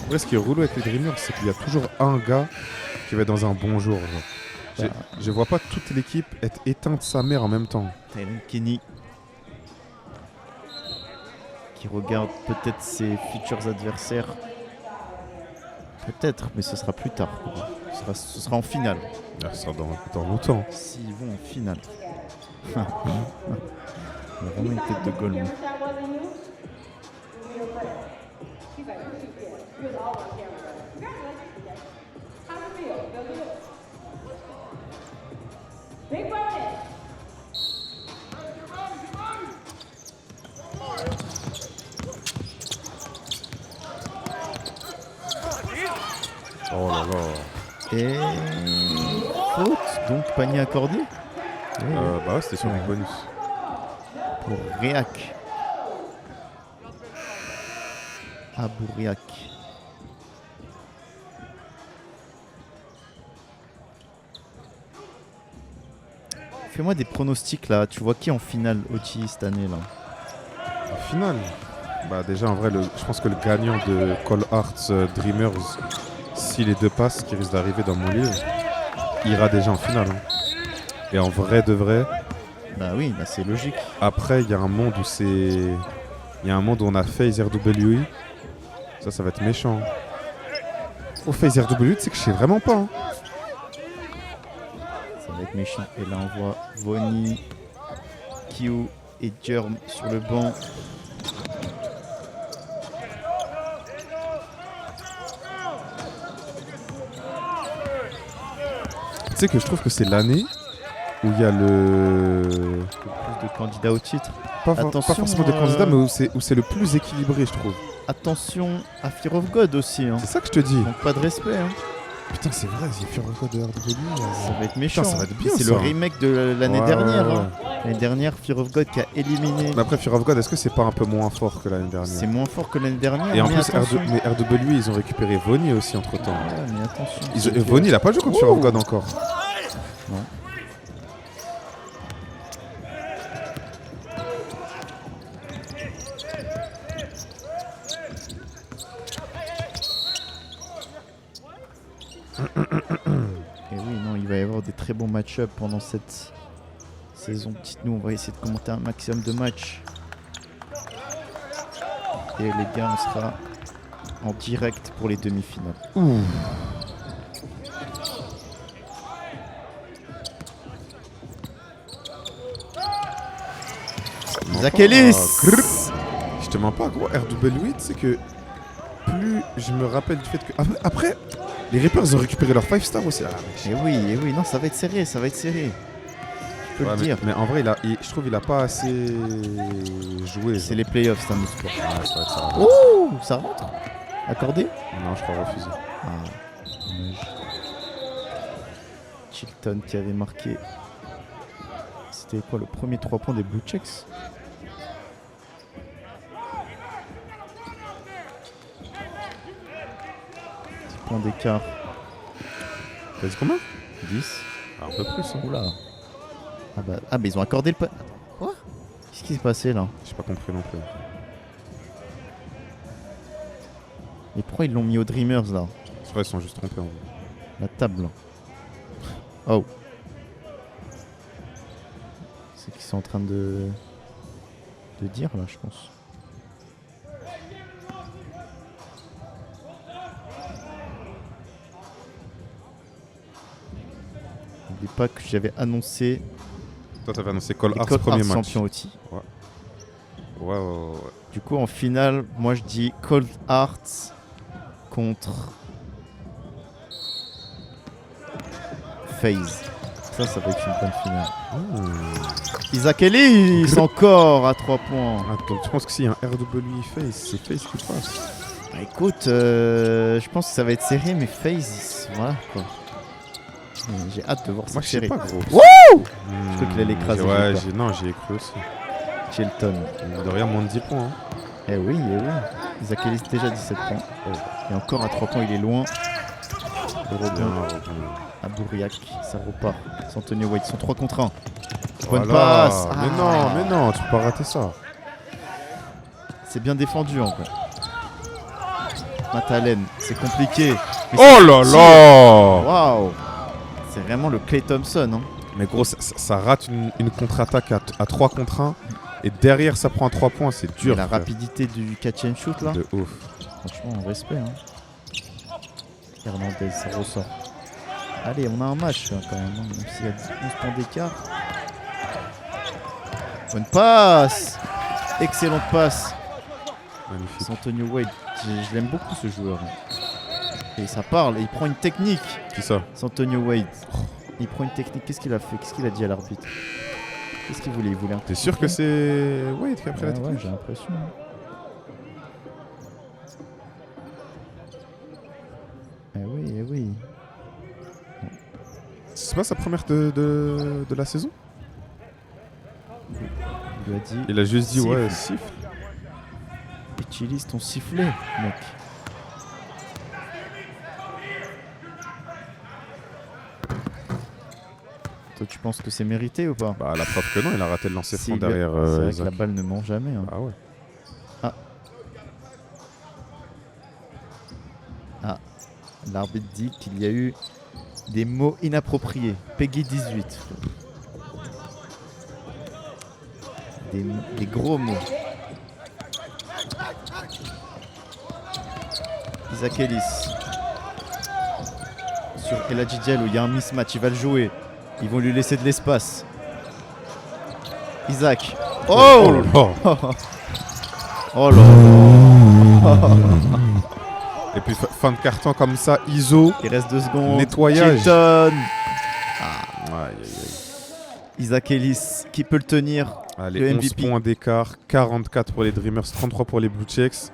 En vrai, ce qui est relou avec les Dreamers, c'est qu'il y a toujours un gars qui va être dans un bon jour. Genre. Je vois pas toute l'équipe être éteinte sa mère en même temps. Tylen Kenny qui regarde peut-être ses futurs adversaires. Peut-être, mais ce sera plus tard. Ce sera en finale. Ah, ça sera dans longtemps. S'ils vont en finale. Il a vraiment une tête de goal. lui. Big bonus. Oh là là. Et faute, donc panier accordé Bah ouais, c'était sur Big Bonus. pour Réac. Abouriac. Fais-moi des pronostics là. Tu vois qui en finale OTI cette année là? En finale, bah déjà en vrai, je pense que le gagnant de Call Arts Dreamers, si les deux passent, qui risque d'arriver dans mon livre, ira déjà en finale. Hein. Et en vrai de vrai, Bah oui, bah c'est logique. après il y a un monde où c'est, il y a un monde où on a FaZe RWE. Ça va être méchant. Au FaZe RWE, tu sais que je sais vraiment pas. Hein. Ça va être méchant. Et là on voit Vonnie, Kyo et Germ sur le banc. Tu sais que je trouve que c'est l'année où il y a le... Plus de candidats au titre. Pas Attention, forcément des candidats, mais où c'est le plus équilibré, je trouve. Attention à Fear of God aussi. Hein. C'est ça que je te dis. Donc pas de respect. Hein. Putain, c'est vrai, il y a Fear of God de RW. Ça va être méchant. Putain, ça va être bien, C'est ça. le remake de l'année Ouais, dernière. ouais, hein. L'année dernière, Fear of God qui a éliminé. Mais après, Fear of God, est-ce que c'est pas un peu moins fort que l'année dernière? C'est moins fort que l'année dernière. Et en mais plus, attention. mais RW, ils ont récupéré Vonnie aussi entre temps. Ouais, mais attention. Vonnie, il a pas joué contre Fear of God encore. Non. Et oui, non, il va y avoir des très bons match-up pendant cette saison. Dites-nous, on va essayer de commenter un maximum de matchs. Et les gars, on sera en direct pour les demi-finales. Zach Ellis. Je te mens pas, gros. RW, c'est que plus je me rappelle du fait que. Après, les Reapers ils ont récupéré leur 5 star aussi. Ah, Et oui, non, ça va être serré, ça va être serré. Je peux le dire. Mais en vrai, je trouve qu'il a pas assez joué. C'est les playoffs, c'est un autre sport. Ah, c'est vrai que ça va. Oh, ça rentre. Accordé. Non, je crois refuser. Ah, dommage. Chilton qui avait marqué. C'était quoi le premier 3 points des Blue Checks? Point d'écart. T'as dit combien? 10. Ah, un peu plus. Hein. Oula. Ah bah ils ont accordé le pas. Quoi? Qu'est-ce qui s'est passé là? J'ai pas compris non plus. Et pourquoi ils l'ont mis aux Dreamers là? C'est vrai, ils sont juste trompés en vrai. La table là. Oh. C'est qu'ils sont en train de dire là, je pense. N'oubliez pas que j'avais annoncé Toi, t'avais annoncé Cole les Arts Cold premier Hearts match. champion OT. Ouais. Du coup, en finale, moi je dis Cold Hearts contre FaZe. Ça va être une bonne finale. Isaac Ellis encore à 3 points. Attends, tu penses que s'il y a un RW FaZe, c'est FaZe qui passe? Bah, écoute, je pense que ça va être serré, mais FaZe, voilà quoi. J'ai hâte de voir Moi, cette je sais série. pas, gros. Wouh! Je crois qu'il allait écraser. Ouais, j'ai non, j'y ai cru aussi. Shelton. De rien, moins de 10 points. Hein. Eh oui. Isaac Ellis déjà 17 points. Et encore à 3 points, il est loin. Le rebond à Bouriac, ça repart. C'est Antonio White, ils sont 3 contre 1. Bonne Voilà. passe. Mais non, tu peux pas rater ça. C'est bien défendu en vrai. Matt Allen, c'est compliqué. Mais Oh là là! Waouh! C'est vraiment le Klay Thompson. Hein. Mais gros, ça rate une contre-attaque à 3 contre 1. Et derrière, ça prend un 3 points, c'est dur. Et la frère. rapidité du catch and shoot là. De ouf. Franchement, respect. Hein. Hernandez, ça ressort. Allez, on a un match quand même, hein, même s'il y a 11 points d'écart. Bonne passe! Excellente passe. Magnifique. C'est Antonio Wade. Je l'aime beaucoup ce joueur. Et ça parle, et il prend une technique. Qui ça? C'est Antonio Wade. Il prend une technique. Qu'est-ce qu'il a fait? Qu'est-ce qu'il a dit à l'arbitre? Qu'est-ce qu'il voulait? Il voulait un T'es sûr que c'est Wade qui a pris la Ouais, technique? j'ai l'impression. Eh oui. C'est pas sa première de la saison? Il lui a dit. Il a juste dit Siffle. ouais, siffle. Et Chilis t'ont sifflé, mec. Toi, tu penses que c'est mérité ou pas? Bah la preuve que non, il a raté le lancer franc Si, derrière. c'est vrai que Zach. la balle ne ment jamais. Hein. Ah ouais. L'arbitre dit qu'il y a eu des mots inappropriés. Peggy 18. Des gros mots. Isaac Ellis. Sur El Hadji Diallo, il y a un mismatch, il va le jouer. Ils vont lui laisser de l'espace. Isaac. Oh là là. Oh là là. Et puis fin de carton comme ça, ISO. Il reste 2 secondes. Nettoyage. Chilton. Aïe, aïe, aïe. Isaac Ellis, qui peut le tenir? Allez, Le 11 MVP. points d'écart, 44 pour les Dreamers, 33 pour les Blue Checks.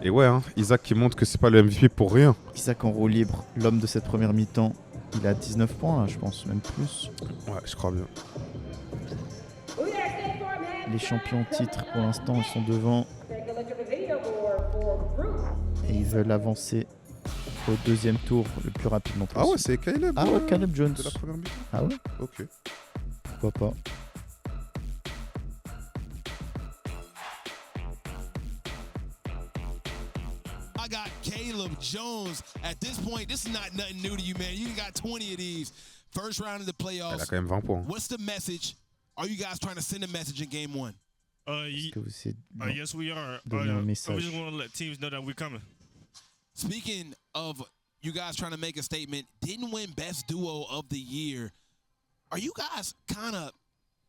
Et ouais, hein, Isaac qui montre que c'est pas le MVP pour rien. Isaac en roue libre, l'homme de cette première mi-temps. Il a 19 points, là, je pense, même plus. Ouais, je crois bien. Les champions titres, pour l'instant, ils sont devant. Et ils veulent avancer au deuxième tour le plus rapidement possible. Ah ouais, c'est Caleb. Ah ouais, Caleb Jones. De la première mi-temps. Ah ouais, Ok. pourquoi pas. I got Caleb Jones. At this point, this is not nothing new to you, man. You got 20 of these. First round of the Elle a playoffs. quand même 20 points. What's the message? Are you guys trying to send a message in game one? Est-ce que vous essayez de Yes, we are. donner un We message? just want to let teams know that we're coming. Speaking of you guys trying to make a statement, didn't win best duo of the year. Are you guys kind of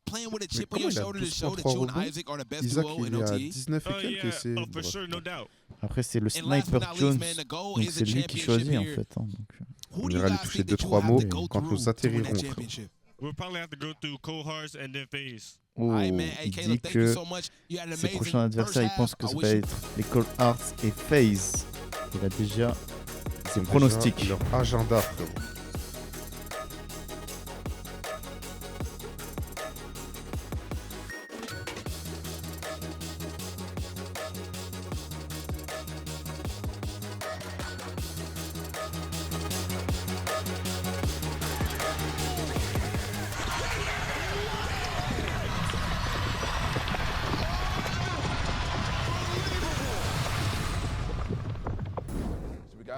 playing with a chip on your comment il a shoulder to 12 show that points, you and 3 Isaac are the best Isaac, duo in il est à OTE? 19 et quelques. Yeah, et c'est... oh, for sure, no doubt. Après, c'est le And last but Sniper not Jones. least, man, the goal Donc is c'est a lui qui championship choisit, en here. fait. Hein, donc, Who On do you ira lui guys toucher think that 2-3 you'll have mots to go quand nous through to win atterrirons, that frérot. championship? We'll probably have to go through Cold Hearts and then Phase. oh, All right, man. Hey, il Caleb, dit thank you que so much. You had an ses amazing prochains adversaires, il first pense half. que I ça wish va you- être les Cold Hearts et FaZe. Il a déjà ses Déjà, pronostics. Leur agenda, frérot.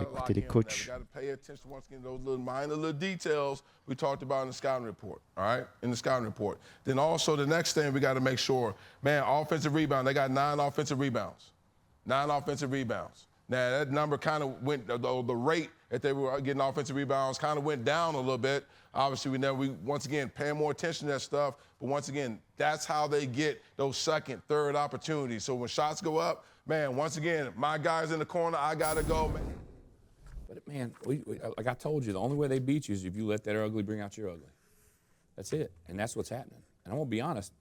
Écoutez les coachs. We got to pay attention once again to those little minor little details we talked about in the scouting report, all right? In the scouting report. Then also the next thing we got to make sure, man, offensive rebound, they got 9 offensive rebounds. 9 offensive rebounds. Now that number kind of went, the rate that they were getting offensive rebounds kind of went down a little bit. Obviously, we once again paying more attention to that stuff. But once again, that's how they get those second, third opportunities. So when shots go up, man, once again, my guy's in the corner, I gotta go, man. But man, like I told you, the only way they beat you is if you let that ugly bring out your ugly. That's it, and that's what's happening. And I'm gonna be honest,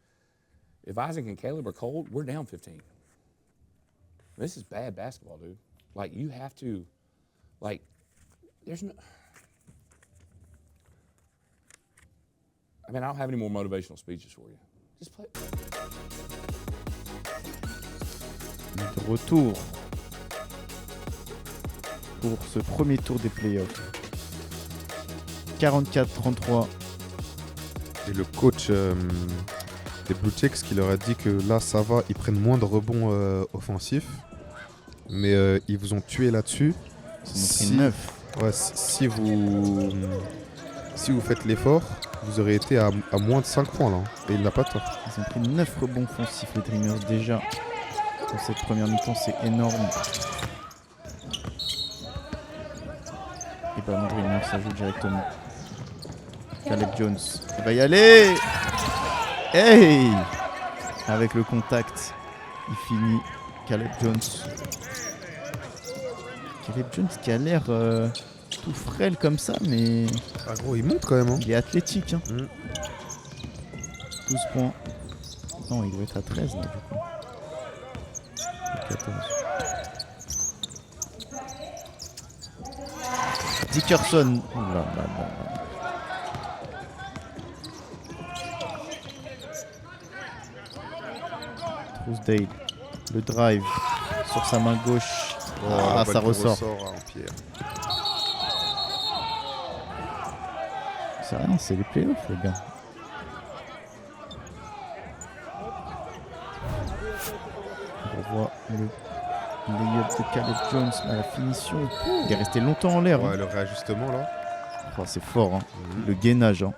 if Isaac and Caleb are cold, we're down 15. This is bad basketball, dude. Like you have to, like, there's no. I mean, I don't have any more motivational speeches for you. Just play. De retour pour ce premier tour des playoffs. 44-33. Et le coach des Blue Checks qui leur a dit que là, ça va, ils prennent moins de rebonds offensifs. Mais ils vous ont tué là-dessus. Ils ont pris 9. Ouais, si vous faites l'effort, vous aurez été à moins de 5 points là. Et il n'a pas tort. Ils ont pris 9 rebonds offensifs, les Dreamers, déjà. Dans cette première mi-temps, c'est énorme. Et bah, mon Dreamer, ça joue directement. Caleb Jones, il va y aller. Hey! Avec le contact, il finit. Caleb Jones. Caleb Jones qui a l'air tout frêle comme ça, mais Ah gros, il monte quand même. Hein. il est athlétique. Hein. 12 Mm. points. Non, il doit être à 13 là, du coup. 14. Dickerson. Ouh là là là là. Trousdale. Le drive sur sa main gauche. Oh, Ah, la ça balle qui ressort. en pierre. C'est rien, c'est les playoffs, les gars. On revoit le layup de Caleb Jones à la finition. Il est resté longtemps en l'air. Ouais, Hein. le réajustement là. Oh, c'est fort, hein. Le gainage. Hein.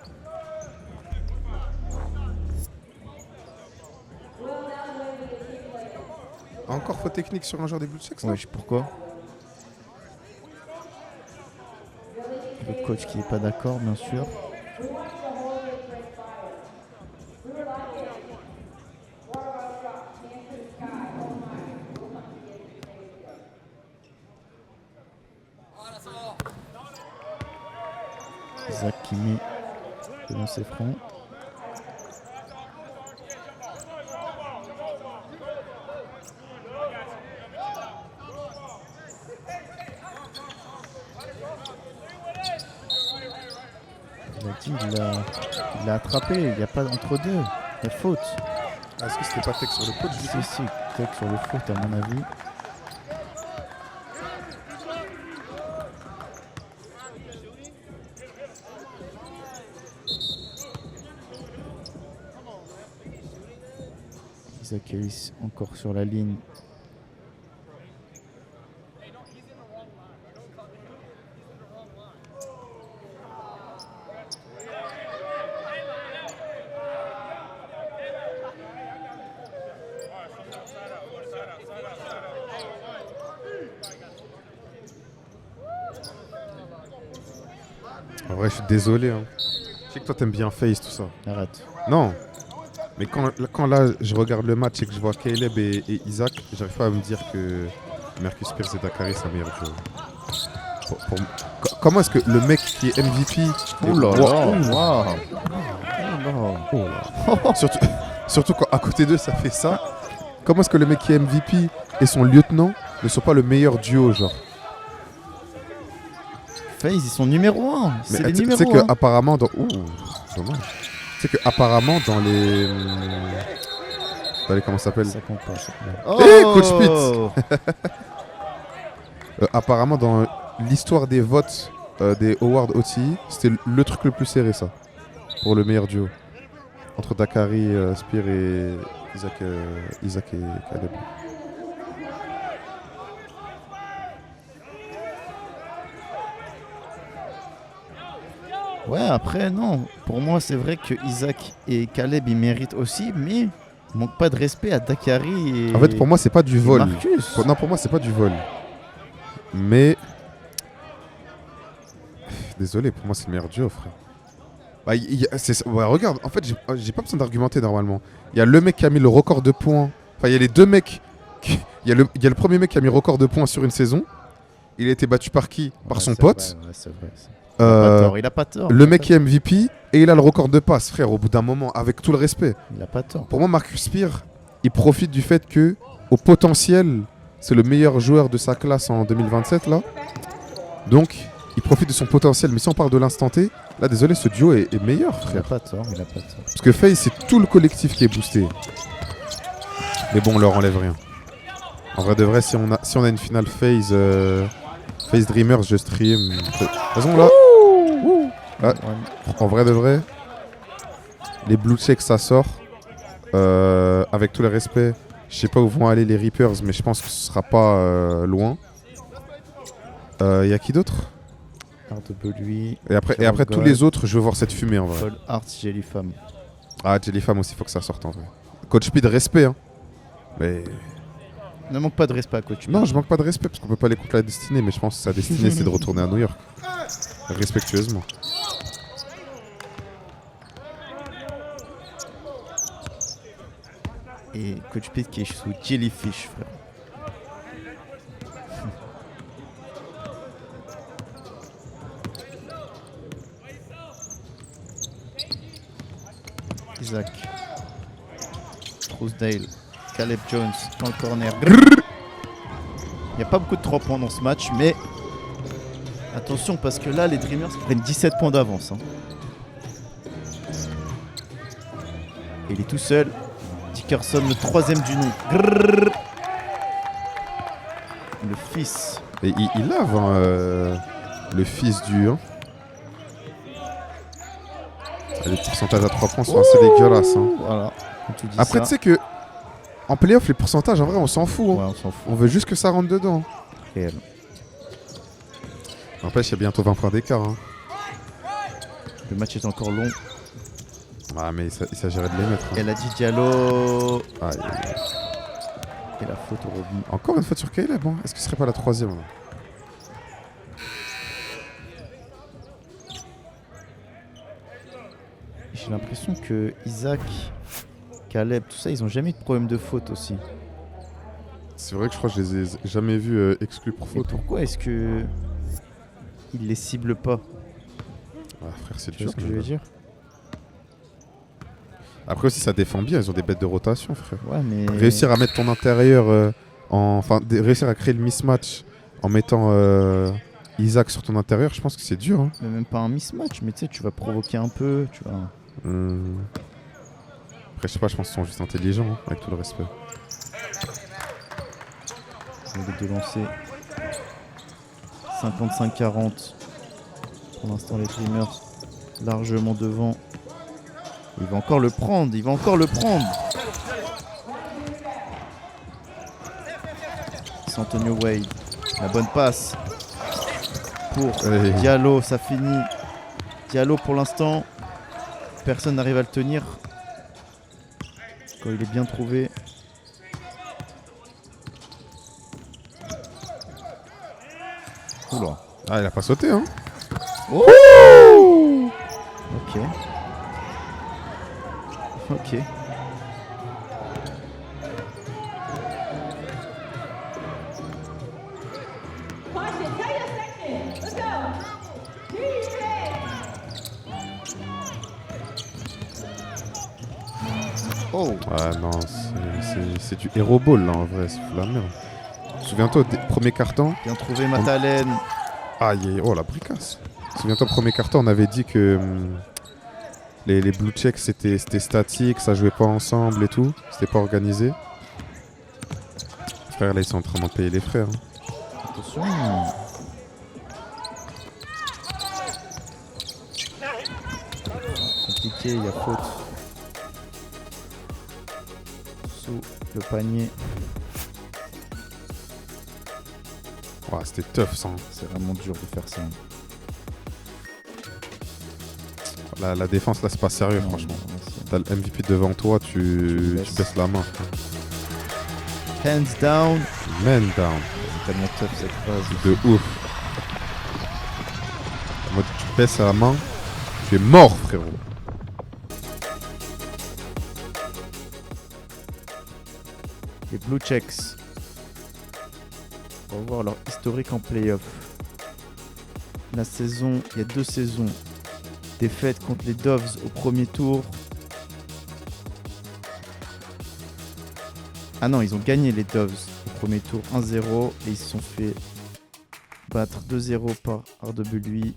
Encore faute technique sur un joueur des Blue Checks là. Ouais, je sais pourquoi. Le coach qui n'est pas d'accord, bien sûr. Zach qui met le lancer franc. il l'a attrapé, il n'y a pas entre deux. Il y a faute. Ah, est-ce que c'était pas tech sur le coach du coup? Si, tech sur le faute à mon avis. Isaac Ellis encore sur la ligne. En vrai, je suis désolé. Hein. Je sais que toi, t'aimes bien Face, tout ça. Arrête. Non. Mais quand là, je regarde le match et que je vois Caleb et Isaac, j'arrive pas à me dire que Marcus Spears et Dakari, c'est un meilleur duo. Comment est-ce que le mec qui est MVP... Oh là là. Surtout quand à côté d'eux, ça fait ça. Comment est-ce que le mec qui est MVP et son lieutenant ne sont pas le meilleur duo, genre? FaZe, ils sont numéro 1. C'est les tu numéros sais 1. qu'apparemment dans... Ouh, dommage. Tu sais qu'apparemment dans les... Comment ça s'appelle? Ça compte pas, ça. Coach Spitz. Apparemment dans l'histoire des votes des Awards OTI, c'était le truc le plus serré, ça. Pour le meilleur duo. Entre Dakari, Spear et Isaac et Caleb. Ouais, après, non. Pour moi, c'est vrai que Isaac et Caleb, ils méritent aussi, mais il manque pas de respect à Dakari et... En fait, pour moi, c'est pas du vol. Marcus. Non, pour moi, c'est pas du vol. Mais... Désolé, pour moi, c'est le meilleur duo, frère. Bah, ouais, regarde, en fait, j'ai pas besoin d'argumenter, normalement. Il y a le mec qui a mis le record de points. Enfin, il y a les deux mecs... Il y a le premier mec qui a mis le record de points sur une saison. Il a été battu par qui? Par son pote. Ouais, c'est vrai. Il a pas tort. Le mec qui est MVP et il a le record de passes, frère, au bout d'un moment, avec tout le respect. Il a pas tort. Pour moi, Marcus Spear, il profite du fait que, au potentiel, c'est le meilleur joueur de sa classe en 2027, là. Donc, il profite de son potentiel. Mais si on parle de l'instant T, là, désolé, ce duo est meilleur, Il a frère. pas tort, il a pas tort. Parce que FaZe, c'est tout le collectif qui est boosté. Mais bon, on leur enlève rien. En vrai de vrai, si on a une finale FaZe Dreamers, je stream. De toute façon, là, en vrai de vrai, les Blue Checks, ça sort. Avec tout le respect, je sais pas où vont aller les Reapers, mais je pense que ce sera pas loin. Y a qui d'autre? lui. Et après tous les autres, je veux voir cette fumée en vrai. Paul Hart, Jellyfam. Ah, Jellyfam aussi, faut que ça sorte en vrai. Coach Speed, respect, hein. Mais... Ne manque pas de respect à Coach. Non, je manque pas de respect parce qu'on peut pas aller contre la destinée, mais je pense que sa destinée c'est de retourner à New York. Respectueusement. Et Coach Pete qui est sous Jellyfish, frère. Isaac. Trousdale. Caleb Jones dans le corner. Il n'y a pas beaucoup de 3 points dans ce match, mais attention parce que là, les Dreamers prennent 17 points d'avance. Hein. Et il est tout seul. Dickerson, le 3ème du nom. Grrr. Le fils. Et il lave hein, le fils du... Hein. Les pourcentages à 3 points sont assez dégueulasses. Hein. Voilà. Après, tu sais que en playoff, les pourcentages, en vrai, on s'en fout. Hein. Ouais, on s'en fout. On veut juste que ça rentre dedans. Réel. N'empêche, il y a bientôt 20 points d'écart. Hein. Le match est encore long. Ah, mais il s'agirait de les mettre. Hein. Elle a dit Diallo. Aïe. Et la faute au Robin. Encore une faute sur Caleb. Hein. Est-ce que ce serait pas la 3ème hein? J'ai l'impression que Isaac, Caleb, tout ça, ils ont jamais eu de problème de faute aussi. C'est vrai que je crois que je les ai jamais vus exclus pour Et faute. pourquoi est-ce que ils les ciblent pas? Ah, frère, c'est Tu dur. vois ce que je veux dire? Après aussi, ça défend bien. Ils ont des bêtes de rotation, frère. Ouais, mais Réussir à mettre ton intérieur, réussir à créer le mismatch en mettant Isaac sur ton intérieur, je pense que c'est dur. Hein. Mais même pas un mismatch, mais tu sais, tu vas provoquer un peu, tu vois. Après, je sais pas, je pense qu'ils sont juste intelligents, hein, avec tout le respect. Les deux lancers. 55-40. Pour l'instant, les Dreamers largement devant. Il va encore le prendre, il va encore le prendre. C'est Antonio Wade. La bonne passe pour Diallo, ça finit. Diallo pour l'instant. Personne n'arrive à le tenir. Quand il est bien trouvé. Oula. Ah, il a pas sauté, hein. Oh, ok. Ok. Caution, tell your section. Let's go. Oh. Ah non, c'est du hero ball là en vrai, c'est fou la merde. Souviens-toi, premier carton. Bien trouvé, Matalen. Aïe, oh la bricasse. Souviens-toi, premier carton, on avait dit que les blue checks c'était statique, ça jouait pas ensemble et tout, c'était pas organisé. Frère, là ils sont en train d'en payer les frères. Hein. Attention. Compliqué, il y a faute. Sous le panier. Ouais, c'était tough ça. Hein. C'est vraiment dur de faire ça. La défense là c'est pas sérieux Non, franchement. non, T'as le MVP devant toi, tu baisses la main. Hands down. Man down. C'est tellement tough cette phrase. De ouf. En mode tu baisses la main, tu es mort frérot. Les Blue Checks. On va voir leur historique en playoff. La saison, il y a 2 saisons. Défaite contre les Doves au premier tour. Ah non, ils ont gagné les Doves au premier tour 1-0 et ils se sont fait battre 2-0 par RWE.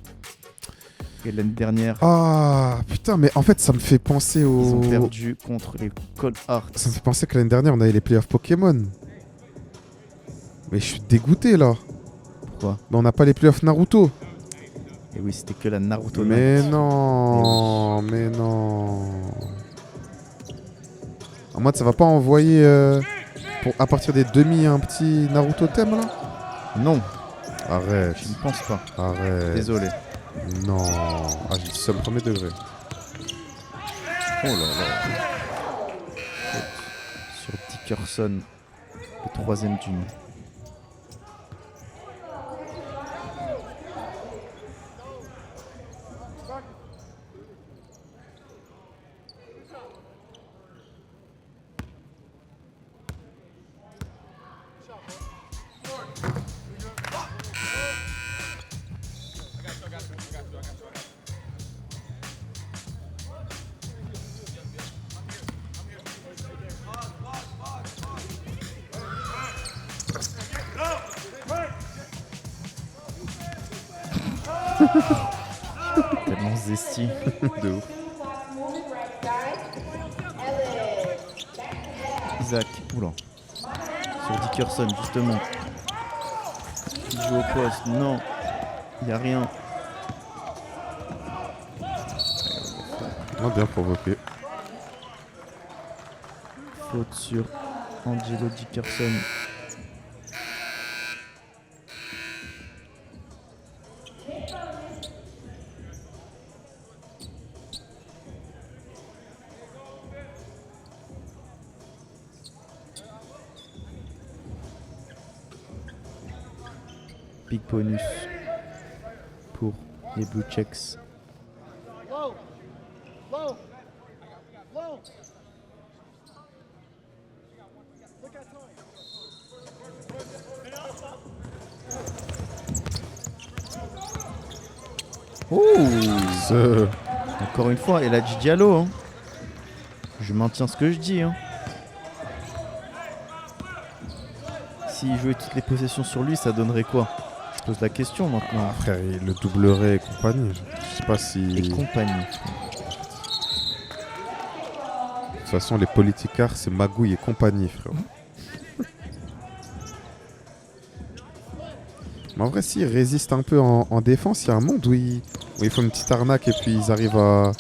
Et l'année dernière, Ah putain, mais en fait ça me fait penser au... ils ont perdu contre les Cold Hearts. Ça me fait penser que l'année dernière on avait les playoffs Pokémon. Mais je suis dégoûté là. Pourquoi? Mais on n'a pas les playoffs Naruto. Et oui, c'était que la Naruto Mais Night. non, mais non. En mode ça va pas envoyer à partir des demi un petit Naruto thème là? Non, Arrête, je ne pense pas. arrête. Désolé. Non. Ah j'ai dit ça le premier degré. Oh là là. Sur Dickerson, le 3ème du nom. Tellement zesty. De ouf. Isaac, oula. Sur Dickerson, justement. Il joue au poste, non. Il n'y a rien. On a bien provoqué. Faute sur Angelo Dickerson. Big bonus pour les Blue Checks. Oh, encore une fois, elle a dit Diallo. Hein. Je maintiens ce que je dis. Hein. S'il jouait toutes les possessions sur lui, ça donnerait quoi? pose la question maintenant. Frère, il le doublerait et compagnie. Je sais pas si. Et compagnie. De toute façon, les politicards, c'est Magouille et compagnie, frère. Mais en vrai, s'ils résistent un peu en défense, il y a un monde où ils font une petite arnaque et puis ils arrivent à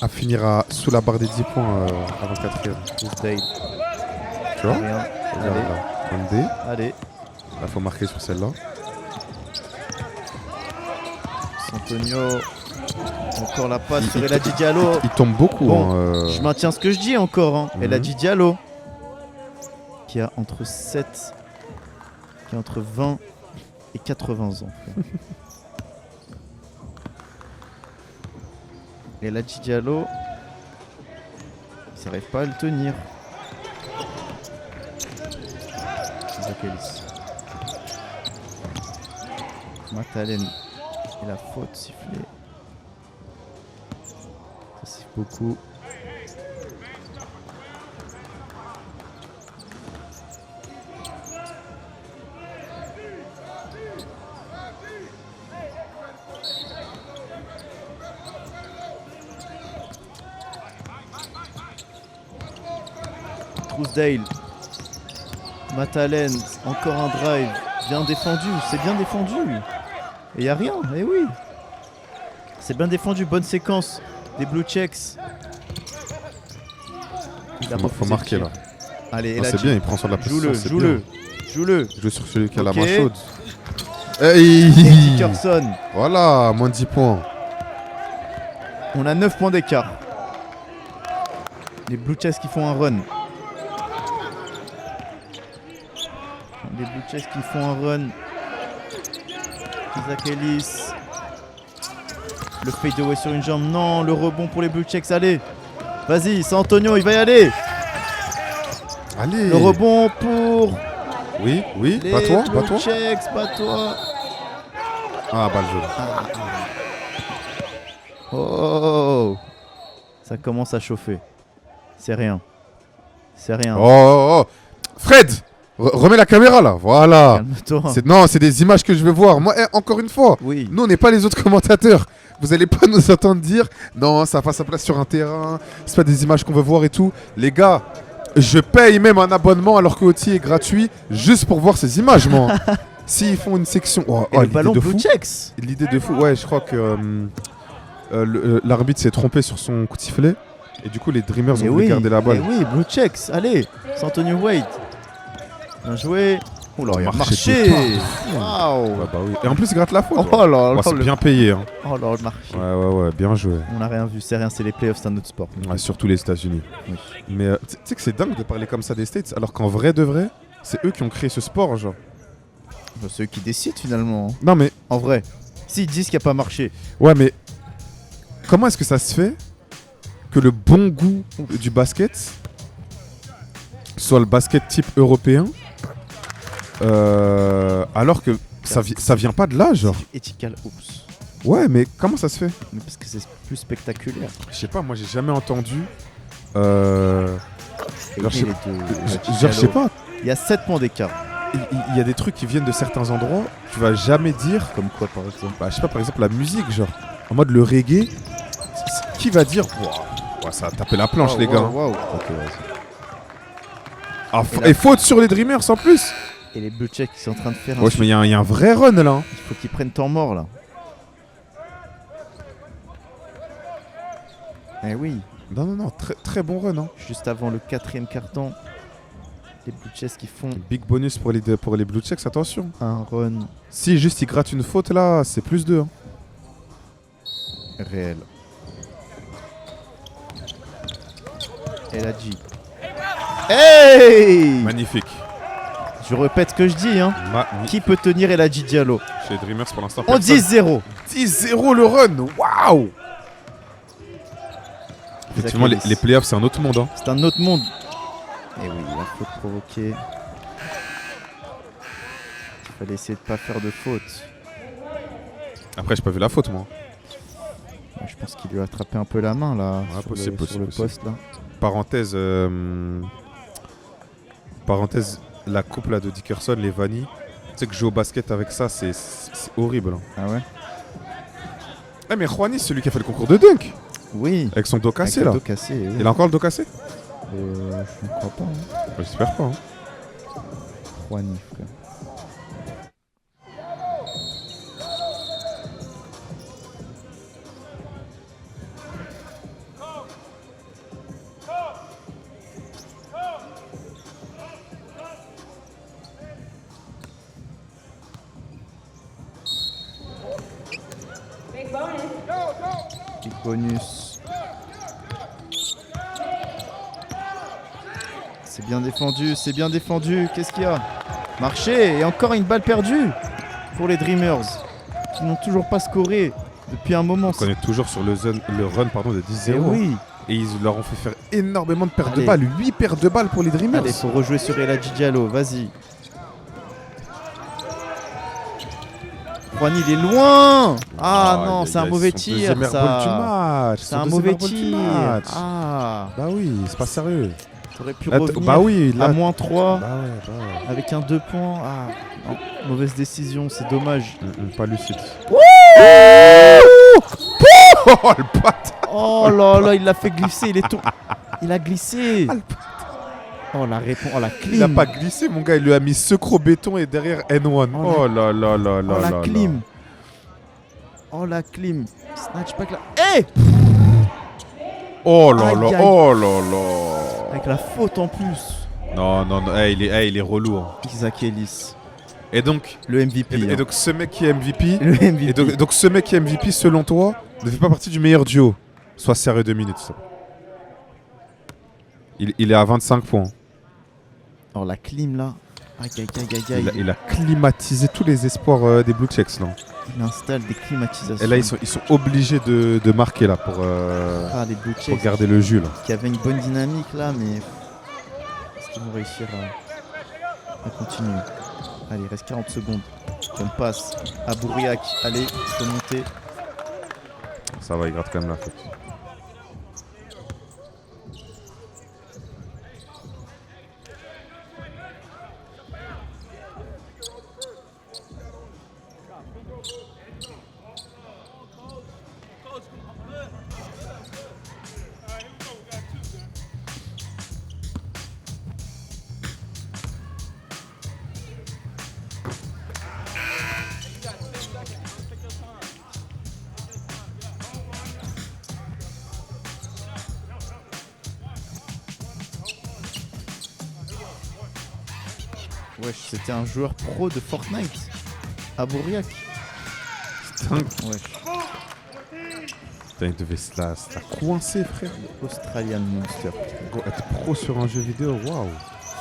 finir sous la barre des 10 points avant le 4e. Tuesday. Tu vois? Rien. Regarde Allez. là. One day. Allez. Là, faut marquer sur celle-là. Antonio. Encore la passe sur Eladji Diallo. Il tombe beaucoup. Bon, hein, je maintiens ce que je dis encore. Hein. Mhm. Eladji Diallo. Qui a entre 7. Qui a entre 20 et 80 ans. frère. Eladji Diallo. Il n'arrive pas à le tenir. Isaac Ellis. Matalen. Et la faute sifflée. Ça siffle beaucoup. Trousdale. Matalen. Encore un drive. Bien défendu. C'est bien défendu. Et y a rien. Eh oui. C'est bien défendu. Bonne séquence. Des blue checks. Il a faut refusé marquer le là. tir. Allez, Ah, c'est bien, il prend sur la position. Joue-le, c'est joue-le. bien. Joue-le. Joue sur celui qui a la Ok. main chaude. Et Hey Dickerson. Voilà, moins de 10 points. On a 9 points d'écart. Les Blue Chess qui font un run. Les Blue Chess qui font un run. Isaac Ellis. Le fadeaway sur une jambe. Non, le rebond pour les Blue Checks. Allez. Vas-y, c'est Antonio, il va y aller. Allez. Le rebond pour Oui, oui, les pas toi, Blue pas toi. Checks, pas toi. Ah, balle jaune. Oh, ça commence à chauffer. C'est rien. C'est rien. Oh, oh, oh. Fred, remets la caméra là, voilà. Calme-toi. Non, c'est des images que je veux voir. Moi, encore une fois, Oui. nous on n'est pas les autres commentateurs. Vous allez pas nous entendre dire non, ça n'a pas sa place sur un terrain. C'est pas des images qu'on veut voir et tout. Les gars, je paye même un abonnement alors que OT est gratuit juste pour voir ces images, moi. S'ils font une section, Et le l'idée ballon de Blue fou. Checks. L'idée de fou. Ouais, je crois que l'arbitre s'est trompé sur son coup de sifflet et du coup les Dreamers Et ont voulu oui, garder la balle. et oui, Blue Checks. Allez, c'est Antonio Wade. Bien joué. Oh là, il a Marché marché. de fou. Waouh. Ouais, bah oui. Et en plus, il gratte la faute. Oh là là, c'est le... bien payé. Hein. oh là, le marché. Ouais, bien joué. On n'a rien vu, c'est rien, c'est les playoffs, c'est un autre sport. Ouais, surtout les États-Unis. Oui. Mais tu sais que c'est dingue de parler comme ça des States, alors qu'en vrai de vrai, c'est eux qui ont créé ce sport, genre. Bah, c'est eux qui décident finalement. hein. Non mais, En vrai, s'ils disent qu'il n'y a pas marché, ouais, mais comment est-ce que ça se fait que le bon goût du basket soit le basket type européen, alors que ça vient pas de là, genre. c'est du ethical oops. Ouais, mais comment ça se fait? Mais parce que c'est plus spectaculaire. Je sais pas, moi j'ai jamais entendu. Et Genre, je sais- les deux- Genre, je sais pas. Il y a 7 points d'écart. Il y a des trucs qui viennent de certains endroits, tu vas jamais dire. Comme quoi par exemple? Bah, je sais pas, par exemple, la musique, genre. En mode le reggae, qui va dire. Ouah, ça a tapé la planche, les gars. Waouh. Ok, vas-y. Ah, Et là- et faute sur les Dreamers en plus. Et les Blue Checks qui sont en train de faire un Wesh, mais il y a un vrai run là. il faut qu'ils prennent temps mort là. Eh oui, Non, très, très bon run. Hein. juste avant le 4e carton, les Blue Checks qui font Big bonus pour les Blue Checks, attention. un run Si juste ils grattent une faute là, c'est plus 2. Hein. réel. Eladji. Hey! Magnifique. Je répète ce que je dis, hein. Qui peut tenir Eladji Diallo? Chez les Dreamers pour l'instant. On dit 10-0. 10-0 le run. Waouh. Effectivement, Isaac Ellis. les playoffs, c'est un autre monde. Hein. C'est un autre monde. Et oui, la faute provoquée. Il fallait essayer de pas faire de faute. Après, j'ai pas vu la faute, moi. Ouais, je pense qu'il lui a attrapé un peu la main là. Ouais, sur possible, le, sur le possible. poste là. Parenthèse, la coupe là de Dickerson, les Vanny, sais que jouer au basket avec ça, c'est horrible. Hein. Ah ouais? Eh mais Juani, c'est celui qui a fait le concours de dunk. Oui. Avec son dos cassé Avec là. le dos cassé, oui. Il a encore le dos cassé? Je ne crois pas. Hein. J'espère pas. Hein. Juani, frère. Big bonus. Big bonus. C'est bien défendu, c'est bien défendu. Qu'est-ce qu'il y a? Marché et encore une balle perdue pour les Dreamers qui n'ont toujours pas scoré depuis un moment. On est toujours sur le run pardon, de 10-0. Eh oui. Et ils leur ont fait faire énormément de pertes de Allez. balles. 8 pertes de balles pour les Dreamers. Allez, faut rejouer sur Eladji Diallo, vas-y. Juan, il est loin. Ah non, c'est un mauvais tir, ça. C'est un mauvais tir. Ah, Bah oui, c'est pas sérieux. j'aurais pu Là, revenir bah oui, là. à moins 3 Bah ouais. avec un 2 points. Ah, non, mauvaise décision, c'est dommage. Pas lucide. Wouh Oh le patte. Oh là là, il l'a fait glisser, il a glissé. Oh la réponse, oh la clim. Il a pas glissé, mon gars. Il lui a mis secro béton et derrière N1. Oh là là là là Oh là. la clim. Oh la clim. Snatch back là. Eh Oh là Aïe, là. aïe. Oh là là. Avec la faute en plus. Non, non, non. Il est relou. Hein. Isaac Ellis. Et donc, Le MVP. et donc ce mec qui est MVP. Le MVP. Et donc ce mec qui est MVP, selon toi, ne fait pas partie du meilleur duo. Sois sérieux 2 minutes. Ça. Il est à 25 points. Oh la clim là. Aïe aïe aïe aïe aïe. Il a climatisé tous les espoirs des Blue Checks là. Il installe des climatisations. Et là ils sont obligés de marquer là pour les Blue pour Checks garder le jus là. qui avait une bonne dynamique là, mais est-ce qu'ils vont réussir à continuer? Allez, il reste 40 secondes. On passe à Bouriac. Allez, il faut monter. Ça va, il gratte quand même la faute. Wesh, c'était un joueur pro de Fortnite à Bouriac. Putain, Wesh, il devait se la coincer, frère. Australian Monster. Gros, être pro sur un jeu vidéo, waouh.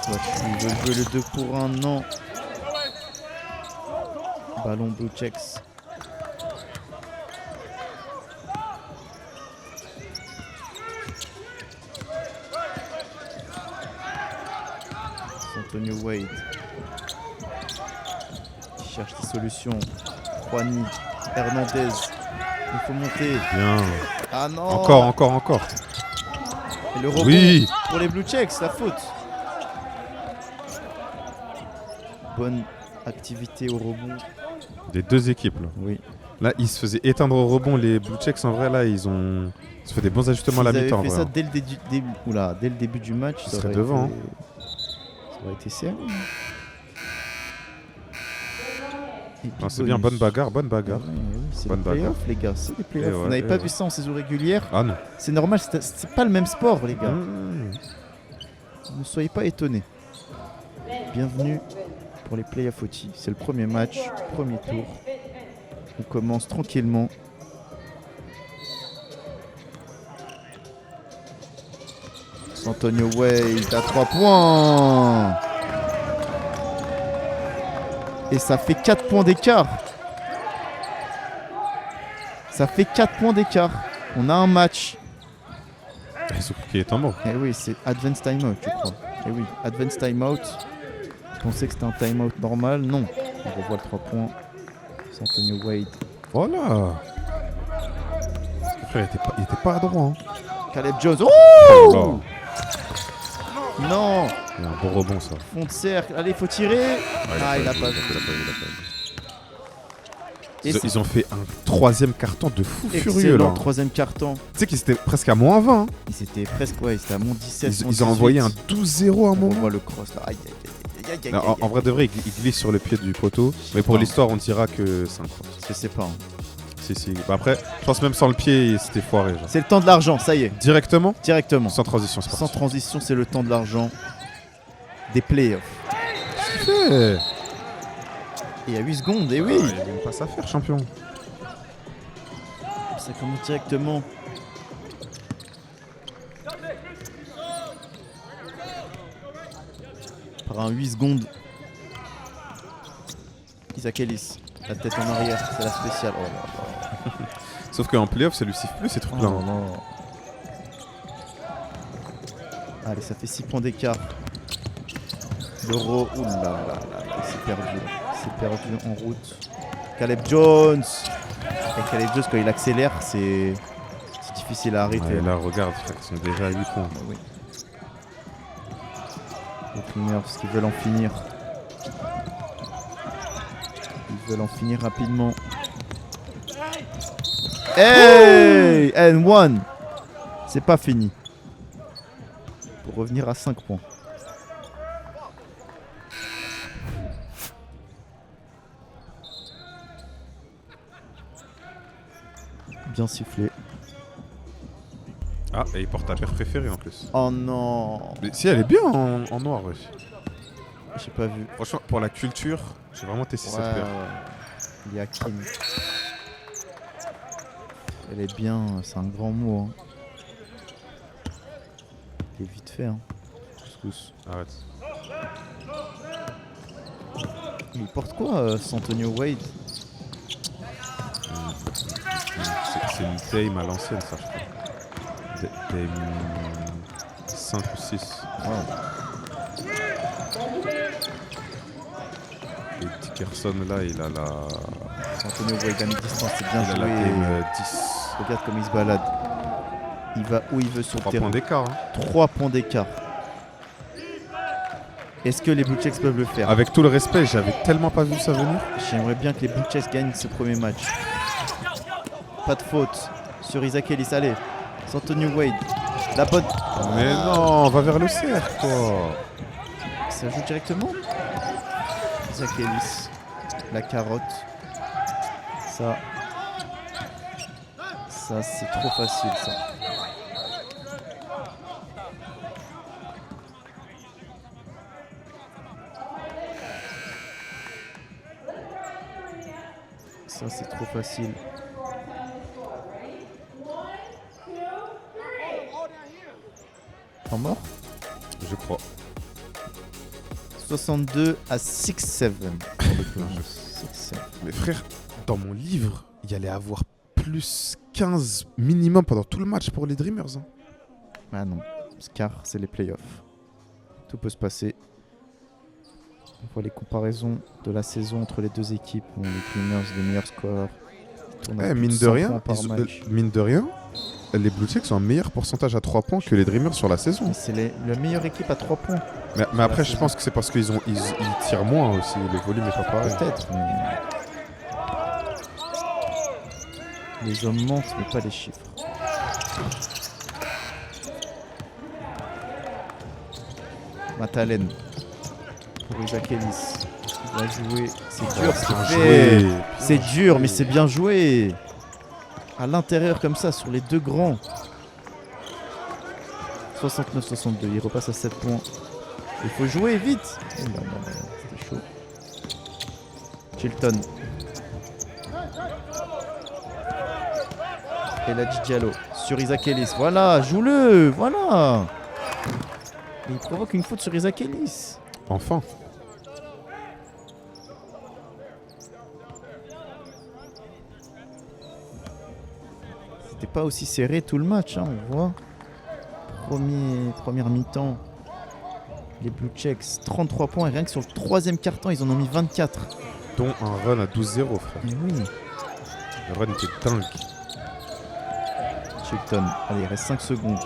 Wesh, il veut jouer le 2 pour 1, non. Ballon Blue Checks. Antonio Wade. Il cherche des solutions. Juani, Hernandez. Il faut monter. Bien. Ah non. Encore. Et le rebond Oui. pour les Blue Checks, la faute. Bonne activité au rebond. Des deux équipes là. Oui. Là, ils se faisaient éteindre au rebond. Les Blue Checks, en vrai, là, ils se fait des bons ajustements à la S'ils mi-temps. avaient fait en ça vrai. dès le début du match, Ils ça seraient aurait devant, été- Ça aurait été sérieux. Et puis Non, c'est bien, bonne bagarre. Ouais, oui, c'est Bonne les playoffs, bagarre. les gars. C'est les playoffs. Et ouais, Vous n'avez et pas ouais. vu ça en saison régulière. Ah non. C'est normal, c'est pas le même sport, les gars. Mmh. Ne soyez pas étonnés. Bienvenue pour les playoffs OT. C'est le premier match, premier tour. On commence tranquillement. Antonio Wade à 3 points. Et ça fait 4 points d'écart. Ça fait 4 points d'écart. On a un match. Ils ont qui est en bon. Eh oui, c'est Advanced Timeout, je crois. Eh oui, Advanced Timeout. Je pensais que c'était un timeout normal. Non. On revoit le 3 points. C'est Antonio Wade. Voilà. Parce que frère, il était pas à droit. Hein. Caleb Jones. Oh Oh là. non. Il y a un bon rebond, ça. Fond de cercle. Allez, faut tirer. Ah, il a pas vu. Et c'est Ils ont fait un troisième carton de fou furieux, excellent là. troisième carton. Tu sais qu'ils étaient presque à moins 20. Hein. Ils étaient presque, ouais, ils étaient à mon 17. Ils ont envoyé un 12-0 à un On moment. voit le cross là. Aïe, aïe, aïe, aïe, aïe, Non, aïe, en vrai de vrai, il glisse sur le pied du poteau. Mais pour pas, l'histoire, on dira que c'est un cross. Je sais pas. Hein. Si. Bah après, je pense même sans le pied, c'était foiré. Genre. C'est le temps de l'argent, ça y est. Directement Directement. Sans transition, c'est Sans parti. transition, c'est le temps de l'argent. Des playoffs. Eh, Et il y a 8 secondes, et oui. il y a même pas ça à faire, champion. Ça commence directement. Par un 8 secondes. Isaac Ellis. La tête en arrière, c'est la spéciale. Oh là là. Sauf qu'en playoff, ça lui siffle plus ces trucs-là. Oh non. Allez, ça fait 6 points d'écart. L'euro, oulala, là, c'est perdu. C'est perdu en route. Caleb Jones. Et Caleb Jones, quand il accélère, c'est difficile à arrêter. Ouais, là, regarde, frère, ils sont déjà à 8 points. Oui. Les Dreamers qui veulent en finir. Ils veulent en finir rapidement. Hey! And one! C'est pas fini. Pour revenir à 5 points. Bien sifflé. Ah, et il porte ta paire préférée en plus. Oh non! Mais si, elle est bien en noir, wesh. J'ai pas vu. Franchement, pour la culture, j'ai vraiment testé cette paire. Il y a Kim. Elle est bien, c'est un grand mot. Hein. Il est vite fait. Hein. Couscous. Arrête. Il porte quoi, Antonio Wade? C'est une Dame à l'ancienne, ça, je crois. Dame 5 ou 6. Et Dickerson, là, il a la... Antonio Wade à mi-distance, c'est bien Il a joué. la Dame 10. Regarde comme il se balade. Il va où il veut sur le 3 terrain. points d'écart. Hein. 3 points d'écart. Est-ce que les Blue Jays peuvent le faire? Avec tout le respect, j'avais tellement pas vu ça venir. J'aimerais bien que les Blue Jays gagnent ce premier match. Pas de faute sur Isaac Ellis. Allez, Antonio Wade. La bonne. Mais non, on va vers le cercle, quoi. Ça joue directement. Isaac Ellis. La carotte. Ça c'est trop facile, ça. Ça, c'est trop facile. Temps mort? Je crois. 62 à 6-7. Mais frère, dans mon livre, il y allait avoir plus 15 minimum pendant tout le match pour les Dreamers. Hein. Ah non, car c'est les playoffs. Tout peut se passer. On voit les comparaisons de la saison entre les deux équipes. Bon, les Dreamers, les meilleurs scores. Mine de rien, les Blue Jays ont un meilleur pourcentage à 3 points que les Dreamers sur la saison. C'est la meilleure équipe à 3 points. Mais après, je pense que c'est parce qu'ils tirent moins aussi. Le volume est pas pareil. Peut-être, mais... Les hommes mentent, mais pas les chiffres. Matalen pour Isaac Ellis. Il va jouer. C'est dur ce qu'il fait. C'est dur, mais c'est bien joué. À l'intérieur comme ça, sur les deux grands. 69-62, il repasse à 7 points. Il faut jouer vite. Oh non, c'était chaud. Chilton. Et la Diallo sur Isaac Ellis. Voilà, joue-le. Voilà. Et il provoque une faute sur Isaac Ellis. Enfin. C'était pas aussi serré tout le match, hein, on voit. Première mi-temps. Les Blue Jays, 33 points. Et rien que sur le troisième quart-temps, ils en ont mis 24. Dont un run à 12-0, frère. Et oui. Le run était dingue. Chilton. Allez, il reste 5 secondes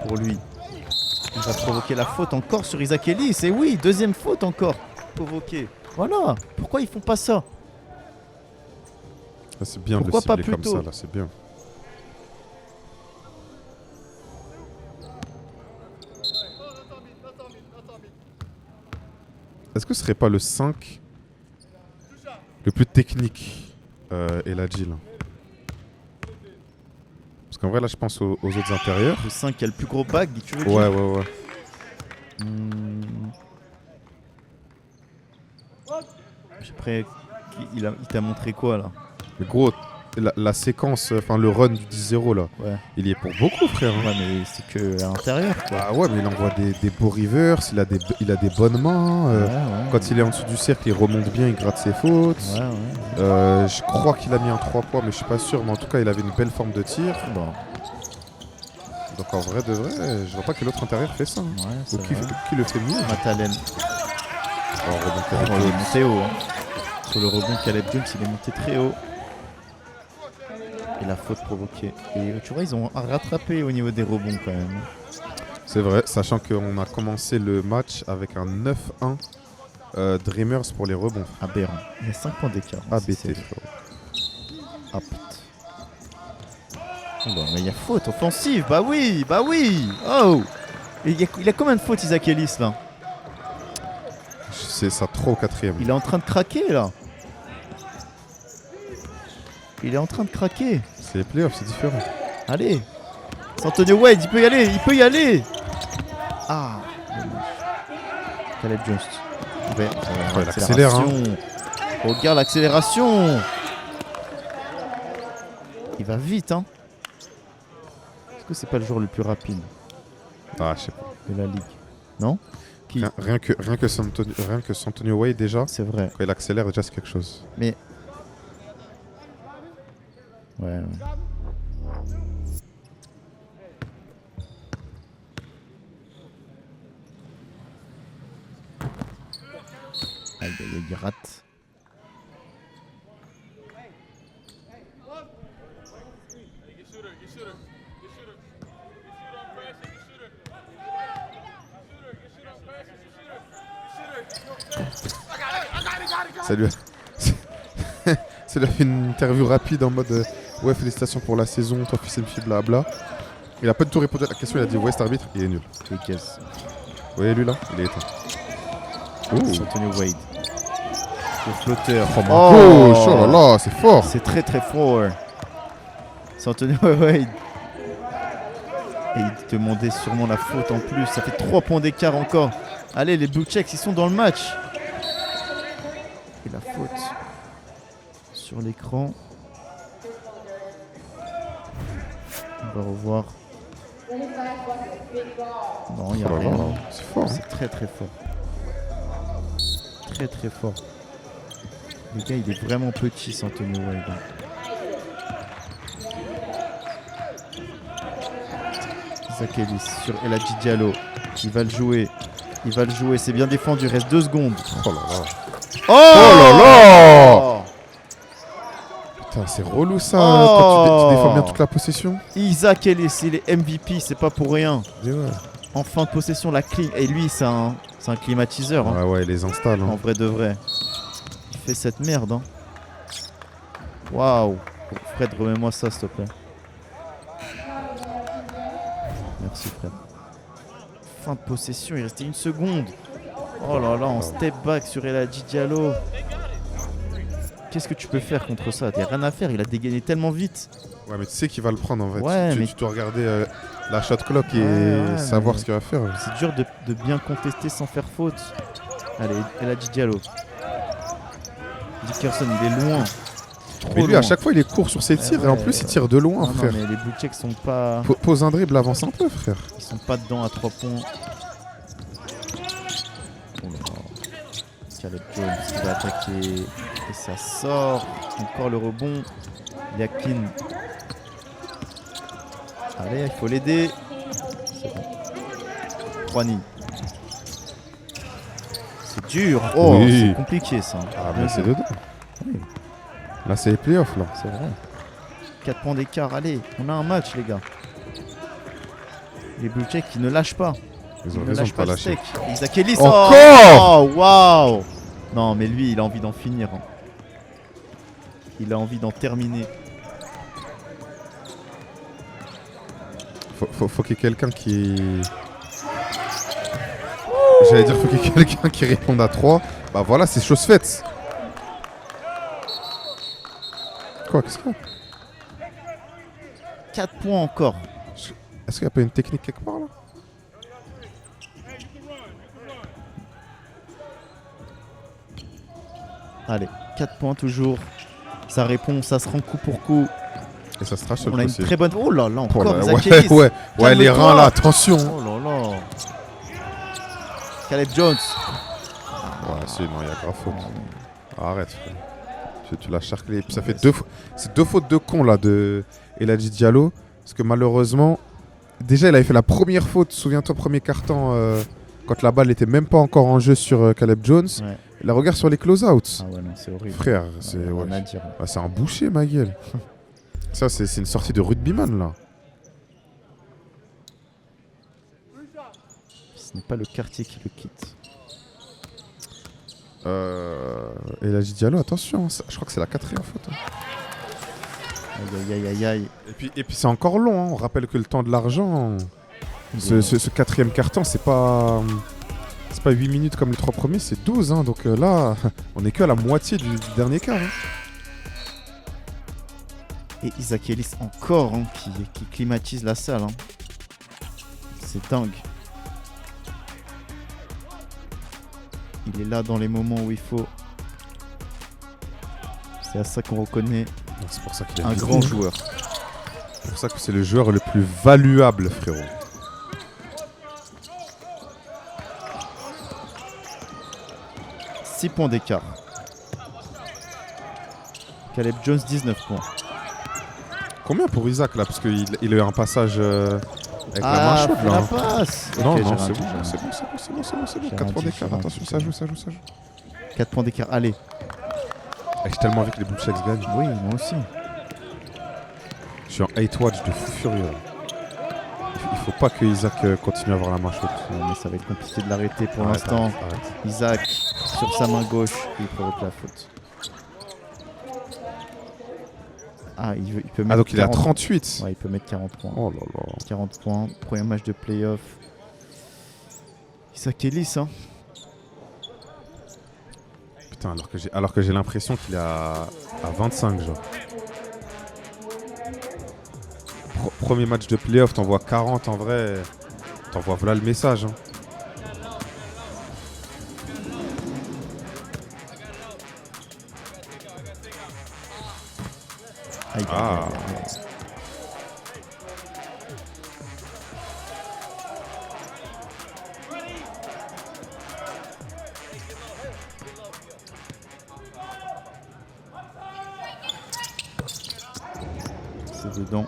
pour lui. Il va provoquer la faute encore sur Isaac Ellis. Et oui, deuxième faute encore provoquée. Voilà. Pourquoi ils font pas ça? Là, c'est bien Pourquoi de le pas cibler plus comme tôt? ça, là, c'est bien. Est-ce que ce serait pas le 5 le plus technique, Eladji, là? Parce qu'en vrai, là, je pense aux autres intérieurs. Le 5 qui a le plus gros bag, tu veux dire? Ouais. Après, il t'a montré quoi là? Mais gros, la séquence, enfin le run du 10-0 là, Ouais. il y est pour beaucoup, frère. Hein. Ouais, mais c'est que à l'intérieur quoi. Bah ouais, mais il envoie des beaux rivers, il a des bonnes mains. Ouais. Quand il est en dessous du cercle, il remonte bien, il gratte ses fautes. Ouais. Je crois qu'il a mis un 3 poids, mais je suis pas sûr. Mais en tout cas, il avait une belle forme de tir. Bon. Donc en vrai de vrai, je vois pas quel autre intérieur fait ça. Hein. Ouais, c'est Ou vrai. qui le fait mieux. Matalen. Oh, rebond Il Caleb est Jones. monté haut. Hein. Sur le rebond, Caleb Jones, il est monté très haut. Et la faute provoquée. Et tu vois, ils ont rattrapé au niveau des rebonds quand même. C'est vrai, sachant qu'on a commencé le match avec un 9-1 Dreamers pour les rebonds. Aberrant. Il y a 5 points d'écart. ABT. C'est apte. Oh bah, mais il y a faute offensive. Bah oui. Oh. Et il a combien de fautes Isaac Ellis là? C'est ça 3 au 4ème. Il est en train de craquer là. Il est en train de craquer. C'est les playoffs, c'est différent. Allez. C'est Antonio Wade, il peut y aller. Ah. Caleb Jones. Ouais, il accélère, hein. Regarde l'accélération. Il va vite, hein. Est-ce que c'est pas le joueur le plus rapide Ah, je sais pas. de la ligue? Non? Qui? Rien que Santonio Wade déjà, C'est vrai. quand il accélère déjà c'est quelque chose. Mais. Ouais. Aïe, il rate. Ça lui a fait une interview rapide en mode ouais, félicitations pour la saison, toi fils et fille, blabla. Il a pas du tout répondu à la question, il a dit ouais, cet arbitre, il est nul. Oui, caisse. Vous voyez lui là, il est éteint. C'est Antonio Wade. Le flotteur. Oh, oh là là, c'est fort. C'est très très fort. C'est Antonio Wade. Et il demandait sûrement la faute en plus. Ça fait 3 points d'écart encore. Allez, les Blue Checks, ils sont dans le match. Et la faute sur l'écran. On va revoir. Non, il n'y a Oh là rien. là, c'est fort. Hein. C'est très très fort. Très très fort. Le gars, il est vraiment petit, c'est Antonio Wade. Isaac Ellis sur Eladji Diallo. Il va le jouer. C'est bien défendu. Il reste 2 secondes. Oh là là. Oh, là là. Putain, c'est relou ça quand tu défends bien toute la possession. Isaac Ellis, il est MVP, c'est pas pour rien. Et ouais. En fin de possession, la clim. Et lui, c'est un climatiseur. Hein. Ouais, il les installe. En Hein. vrai de vrai. Il fait cette merde. Hein. Waouh. Fred, remets-moi ça, s'il te plaît. Merci, Fred. Fin de possession, il restait 1 seconde. Oh là là, en step back sur Eladji Diallo. Qu'est-ce que tu peux faire contre ça? T'as rien à faire, il a dégainé tellement vite. Ouais, mais tu sais qu'il va le prendre en fait. Ouais, mais- Tu dois regarder la shot clock et Ouais, savoir mais- ce qu'il va faire. C'est dur de bien contester sans faire faute. Allez, Eladji Diallo. Dickerson, il est loin. Trop Mais lui, loin. à chaque fois, il est court sur ses tirs et en ouais, plus, il tire de loin, Non, frère. mais les Blue Checks sont pas. Pose un dribble, avance un peu, frère. Ils sont pas dedans à 3 points. Oh là là. Caleb Jones qui va attaquer. Et ça sort. Encore le rebond. Yakin. Allez, il faut l'aider. C'est bon. Juani. C'est dur. Oh, Oui. c'est compliqué ça. Ah, mais c'est dedans. Oui. Là, c'est les playoffs, là. C'est vrai. 4 points d'écart. Allez, on a un match, les gars. Les Blue Checks qui ne lâchent pas. Ils ont Ne raison de lâche pas pas le lâcher. steak. Isaac Ellis. Encore Oh, waouh. Non, mais lui, il a envie d'en finir. Hein. Il a envie d'en terminer. Faut qu'il y ait quelqu'un qui... J'allais dire faut qu'il y ait quelqu'un qui réponde à 3. Bah voilà, c'est chose faite. Quoi, qu'est-ce qu'il y a 4 points encore. Est-ce qu'il n'y a pas une technique quelque part là? Allez, 4 points toujours. Ça répond, ça se rend coup pour coup. Et ça se trace sur On le a une possible. très bonne... Oh là là, Oh encore là, Isaac ouais, Ellis. ouais, les Calme-toi. reins là, attention. Oh là là. Caleb Jones. Ouais, si, non, il y a grave faute. Arrête, frère. Tu l'as charclé. Et puis ça fait c'est 2 fautes de con là de Eladji Diallo. Parce que malheureusement, déjà il avait fait la première faute, souviens-toi, premier carton, quand la balle n'était même pas encore en jeu sur Caleb Jones. Ouais. Et là, regarde sur les close-outs. Ah ouais, non, c'est horrible. Frère, c'est Ouais, ouais. rien à dire. Bah, c'est un boucher, ma gueule. Ça, c'est une sortie de rugbyman là. Ce n'est pas le quartier qui le quitte. Eladji Diallo, attention, je crois que c'est la 4e faute. Hein. Aïe aïe aïe aïe. Et puis c'est encore long, hein. On rappelle que le temps de l'argent, ce 4e carton, c'est pas 8 minutes comme les 3 premiers, c'est 12. Hein. Donc là, on est que à la moitié du dernier quart. Hein. Et Isaac Ellis encore hein, qui climatise la salle. Hein. C'est dingue. Il est là dans les moments où il faut. C'est à ça qu'on reconnaît C'est pour ça qu'il est un grand joueur. C'est pour ça que c'est le joueur le plus valuable, frérot. « 6 points d'écart. Caleb Jones, 19 points. Combien pour Isaac là? Parce qu'il a eu un passage avec la main Ah, chaude la là. Hein. passe. Non, Ok, non, j'ai c'est raté, bon, j'ai c'est raté. bon, c'est bon, c'est bon, c'est bon. J'ai 4 points raté, d'écart, j'ai attention, raté. ça joue, ça joue, ça joue. 4 points d'écart, allez. J'ai tellement envie que les Blue Checks gagnent. Oui, moi aussi. Je suis en 8 watch de fou furieux. Il faut pas que Isaac continue à avoir la main chaude. Mais ça va être compliqué de l'arrêter pour Arrête, l'instant. arrête. Isaac sur sa main gauche, il provoque la faute. Ah, il peut mettre Ah, donc il est à 40. 38. Ouais, il peut mettre 40 points. Oh là là. 40 points, premier match de playoff. Isaac Ellis, hein. Putain, alors que j'ai l'impression qu'il est à 25, genre. Premier match de playoff, t'envoies 40 en vrai. T'envoies voilà le message. Hein. Aïe, Ah. aïe, aïe, aïe. C'est dedans.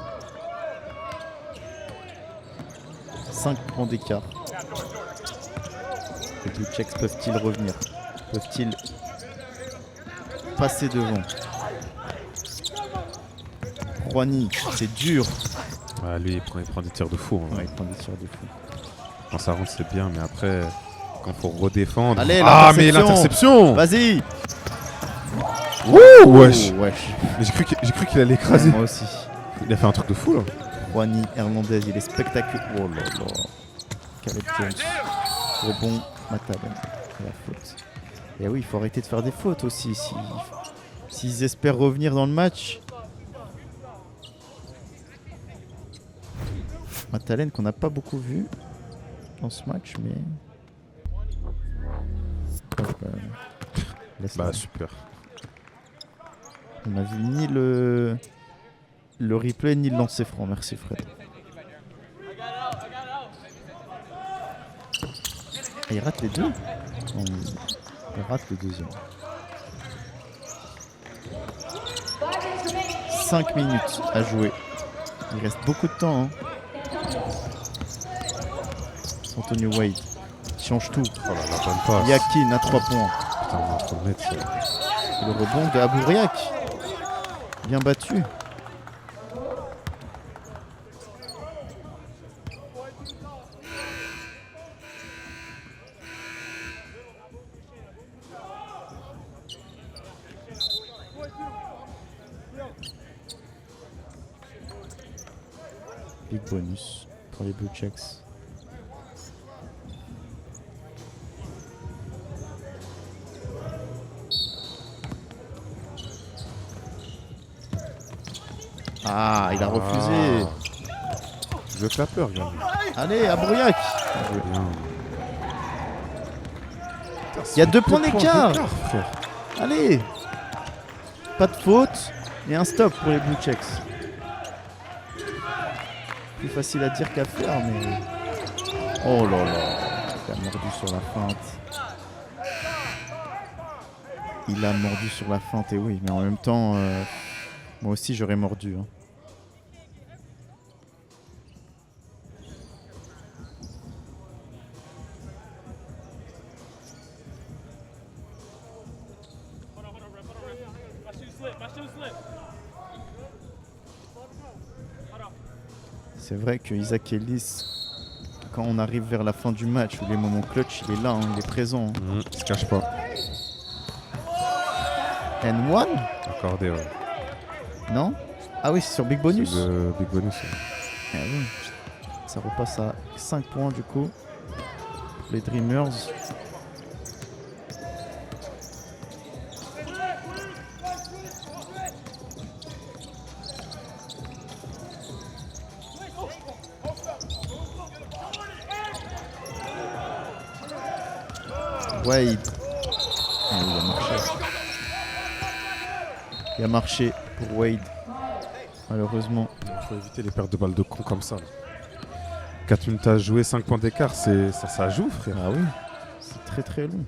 5 points d'écart. Les Blue Checks peuvent-ils revenir? Peuvent-ils passer devant? Juani, c'est dur. Ouais, lui, il prend des tirs de fou. Hein. Ouais, il prend des tirs de fou. Quand ça rentre, c'est bien, mais après, quand faut redéfendre. Allez, ah, mais l'interception! Vas-y! Wouh! Wesh! Wesh. Mais j'ai cru qu'il allait écraser. Moi aussi. Il a fait un truc de fou là. Juani Hernandez, il est spectaculaire. Oh là là. Caleb Jones. Rebond, Matalen. La faute. Et oui, il faut arrêter de faire des fautes aussi. S'ils espèrent revenir dans le match. Matalen qu'on n'a pas beaucoup vu dans ce match, mais. Bah super. On a vu ni le replay ni le lancer franc. Merci Fred. Et il rate les deux. Non, il rate le deuxième. 5 minutes à jouer. Il reste beaucoup de temps. Hein. Antonio Wade change tout. Oh là là, bonne passe. Yakin à 3 points. Putain, on va trop le mettre ça. Et le rebond de Abouriak. Bien battu. Big bonus pour les Blue Checks. Ah, il a refusé. Le clapper, regarde. Allez, à Brouillac. Bien. Il y a 2 points d'écart. frère. Allez. Pas de faute et un stop pour les Blue Checks. Plus facile à dire qu'à faire, mais... Oh là là. Il a mordu sur la feinte. Il a mordu sur la feinte, et oui. Mais en même temps, moi aussi j'aurais mordu. Hein. C'est vrai que Isaac Ellis, quand on arrive vers la fin du match ou les moments clutch, il est là, hein, il est présent. Hein. Il se cache pas. N1 Accordé, ouais. Non? Ah oui, c'est sur Big Bonus. C'est le Big Bonus. Ouais. Ah oui. Ça repasse à 5 points du coup. Pour les Dreamers. Wade. Ah oui, il a marché. Il a marché pour Wade. Malheureusement. Il faut éviter les pertes de balles de con comme ça. 4 minutes à jouer, 5 points d'écart, ça joue, frère. Ah oui, c'est très très long.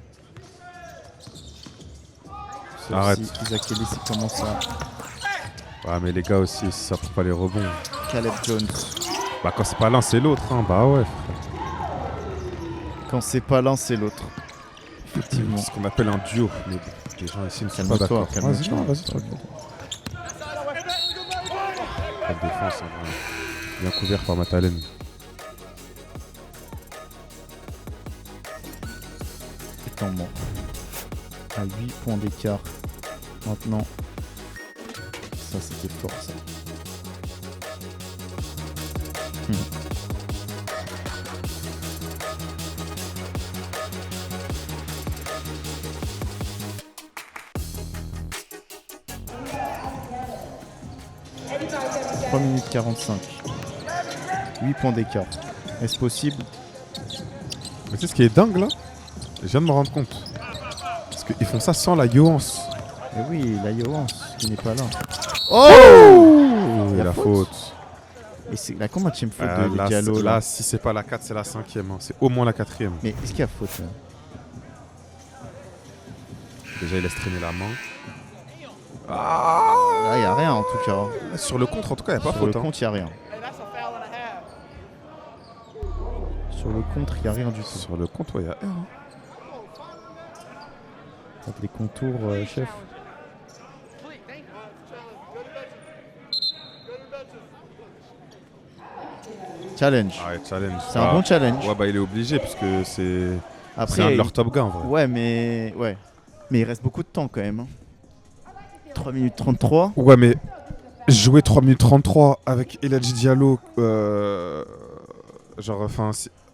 Sauf Arrête. si Isaac Ellis il commence à... Ouais, mais les gars aussi, ça prend pas les rebonds. Caleb Jones. Bah, quand c'est pas l'un, c'est l'autre. Hein. Bah ouais, frère. Quand c'est pas l'un, c'est l'autre. Effectivement. C'est ce qu'on appelle un duo. Mais les gens ici ne sont Calme-toi, pas d'accord. calme-toi. Vas-y, non, vas-y, tranquille. Pas de défense, hein, ouais. Bien couvert par Matalen. Et temps mort. À 8 points d'écart. Maintenant. Ça, c'était fort, ça. « 3 minutes 45. 8 points d'écart. Est-ce possible? Mais tu sais ce qui est dingue là? Je viens de me rendre compte. Parce qu'ils font ça sans la Yoance. Eh oui, la Yoance qui n'est pas là. Oh, la faute. Et c'est la combienième faute de là, Diallo là, si c'est pas la 4, c'est la 5e. Hein. C'est au moins la 4e. Mais est-ce qu'il y a faute là? Déjà, il laisse traîner la main. Là, il n'y a rien en tout cas. Sur le contre, en tout cas, il n'y a pas Sur faute. le Hein. contre, il n'y a rien. Sur le contre, il n'y a rien du tout. Sur le contre, il y a R. Regarde les contours, chef. Challenge. Ah, ouais, challenge. C'est un bon challenge. Ouais, bah il est obligé parce que c'est Après, un de leurs top gains en vrai. Ouais, mais il reste beaucoup de temps quand même. Hein. 3 minutes 33. Ouais, mais jouer 3 minutes 33 avec Eladji Diallo,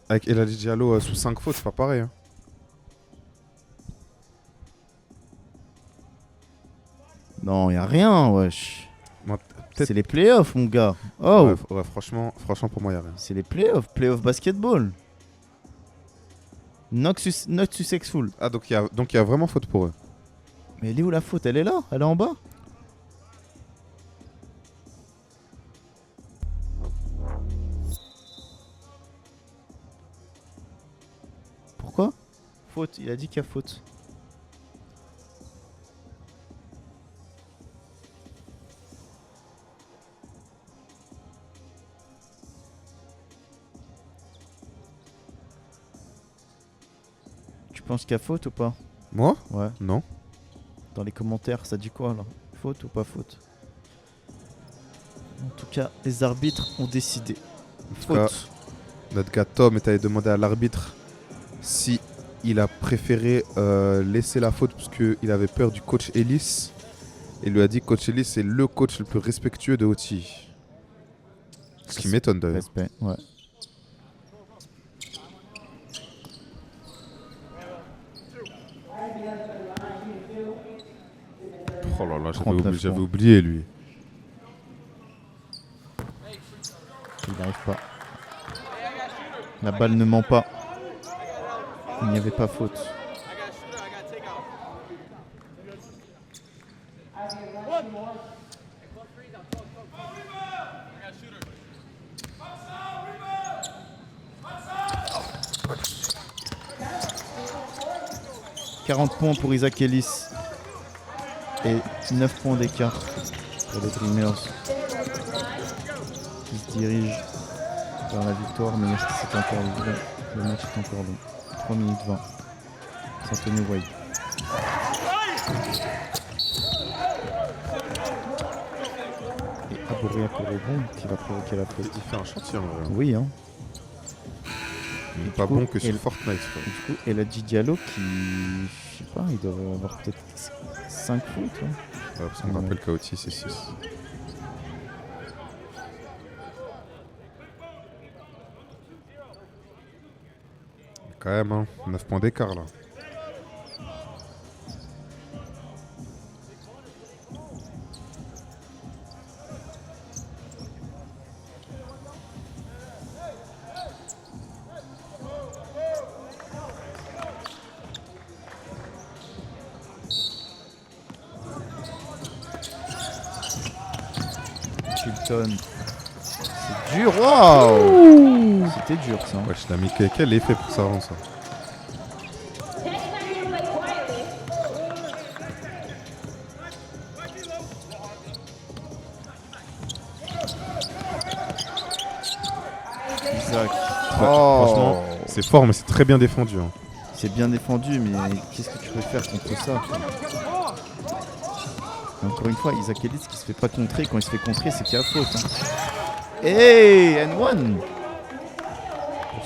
avec Eladji Diallo sous 5 fautes, c'est pas pareil. Hein. Non, il n'y a rien, wesh. Moi, peut-être- C'est les playoffs, mon gars. Oh, Ouais, franchement, pour moi, il n'y a rien. c'est les playoffs basketball. Not successful. Ah, donc il y a vraiment faute pour eux. Mais elle est où la faute? Elle est là? Elle est en bas? Pourquoi? Faute, il a dit qu'il y a faute. Tu penses qu'il y a faute ou pas? Moi? Ouais. Non. Dans les commentaires, ça dit quoi là? Faute ou pas faute? En tout cas, les arbitres ont décidé. tout cas, Faute. Notre gars Tom est allé demander à l'arbitre si il a préféré laisser la faute parce qu'il avait peur du coach Ellis. Il lui a dit que coach Ellis est le coach le plus respectueux de OT. Ce qui m'étonne d'ailleurs. Respect, ouais. Oh là là, 39 j'avais points. oublié lui. Il n'arrive pas. La balle ne ment pas. Il n'y avait pas faute. « 40 points pour Isaac Ellis et 9 points d'écart pour les Dreamers qui se dirigent vers la victoire, mais c'est encore long. Le match est encore long. 3 minutes 20. C'est Anthony Wade. Et Aboria pour le rebond qui va provoquer la faute. Il fait un chantier en vrai. Oui, hein. Il est Et pas du coup, bon que sur elle- Fortnite. Quoi. Du coup, Eladji Diallo qui, je sais pas, il doit avoir peut-être 5 fautes. Hein. Ouais, parce qu'on me rappelle qu'Aoti c'est 6. Quand même, hein, 9 points d'écart là. Chilton. C'est dur, waouh! C'était dur ça. Ouais, je l'ai mis quel effet pour ça rend ça. Next time you play quietly. Isaac. Franchement, c'est fort, mais c'est très bien défendu. Hein. C'est bien défendu, mais qu'est-ce que tu peux faire contre ça quoi? Encore une fois, Isaac Ellis qui se fait pas contrer. Quand il se fait contrer, c'est qu'il y a faute. Hein. Hey, and one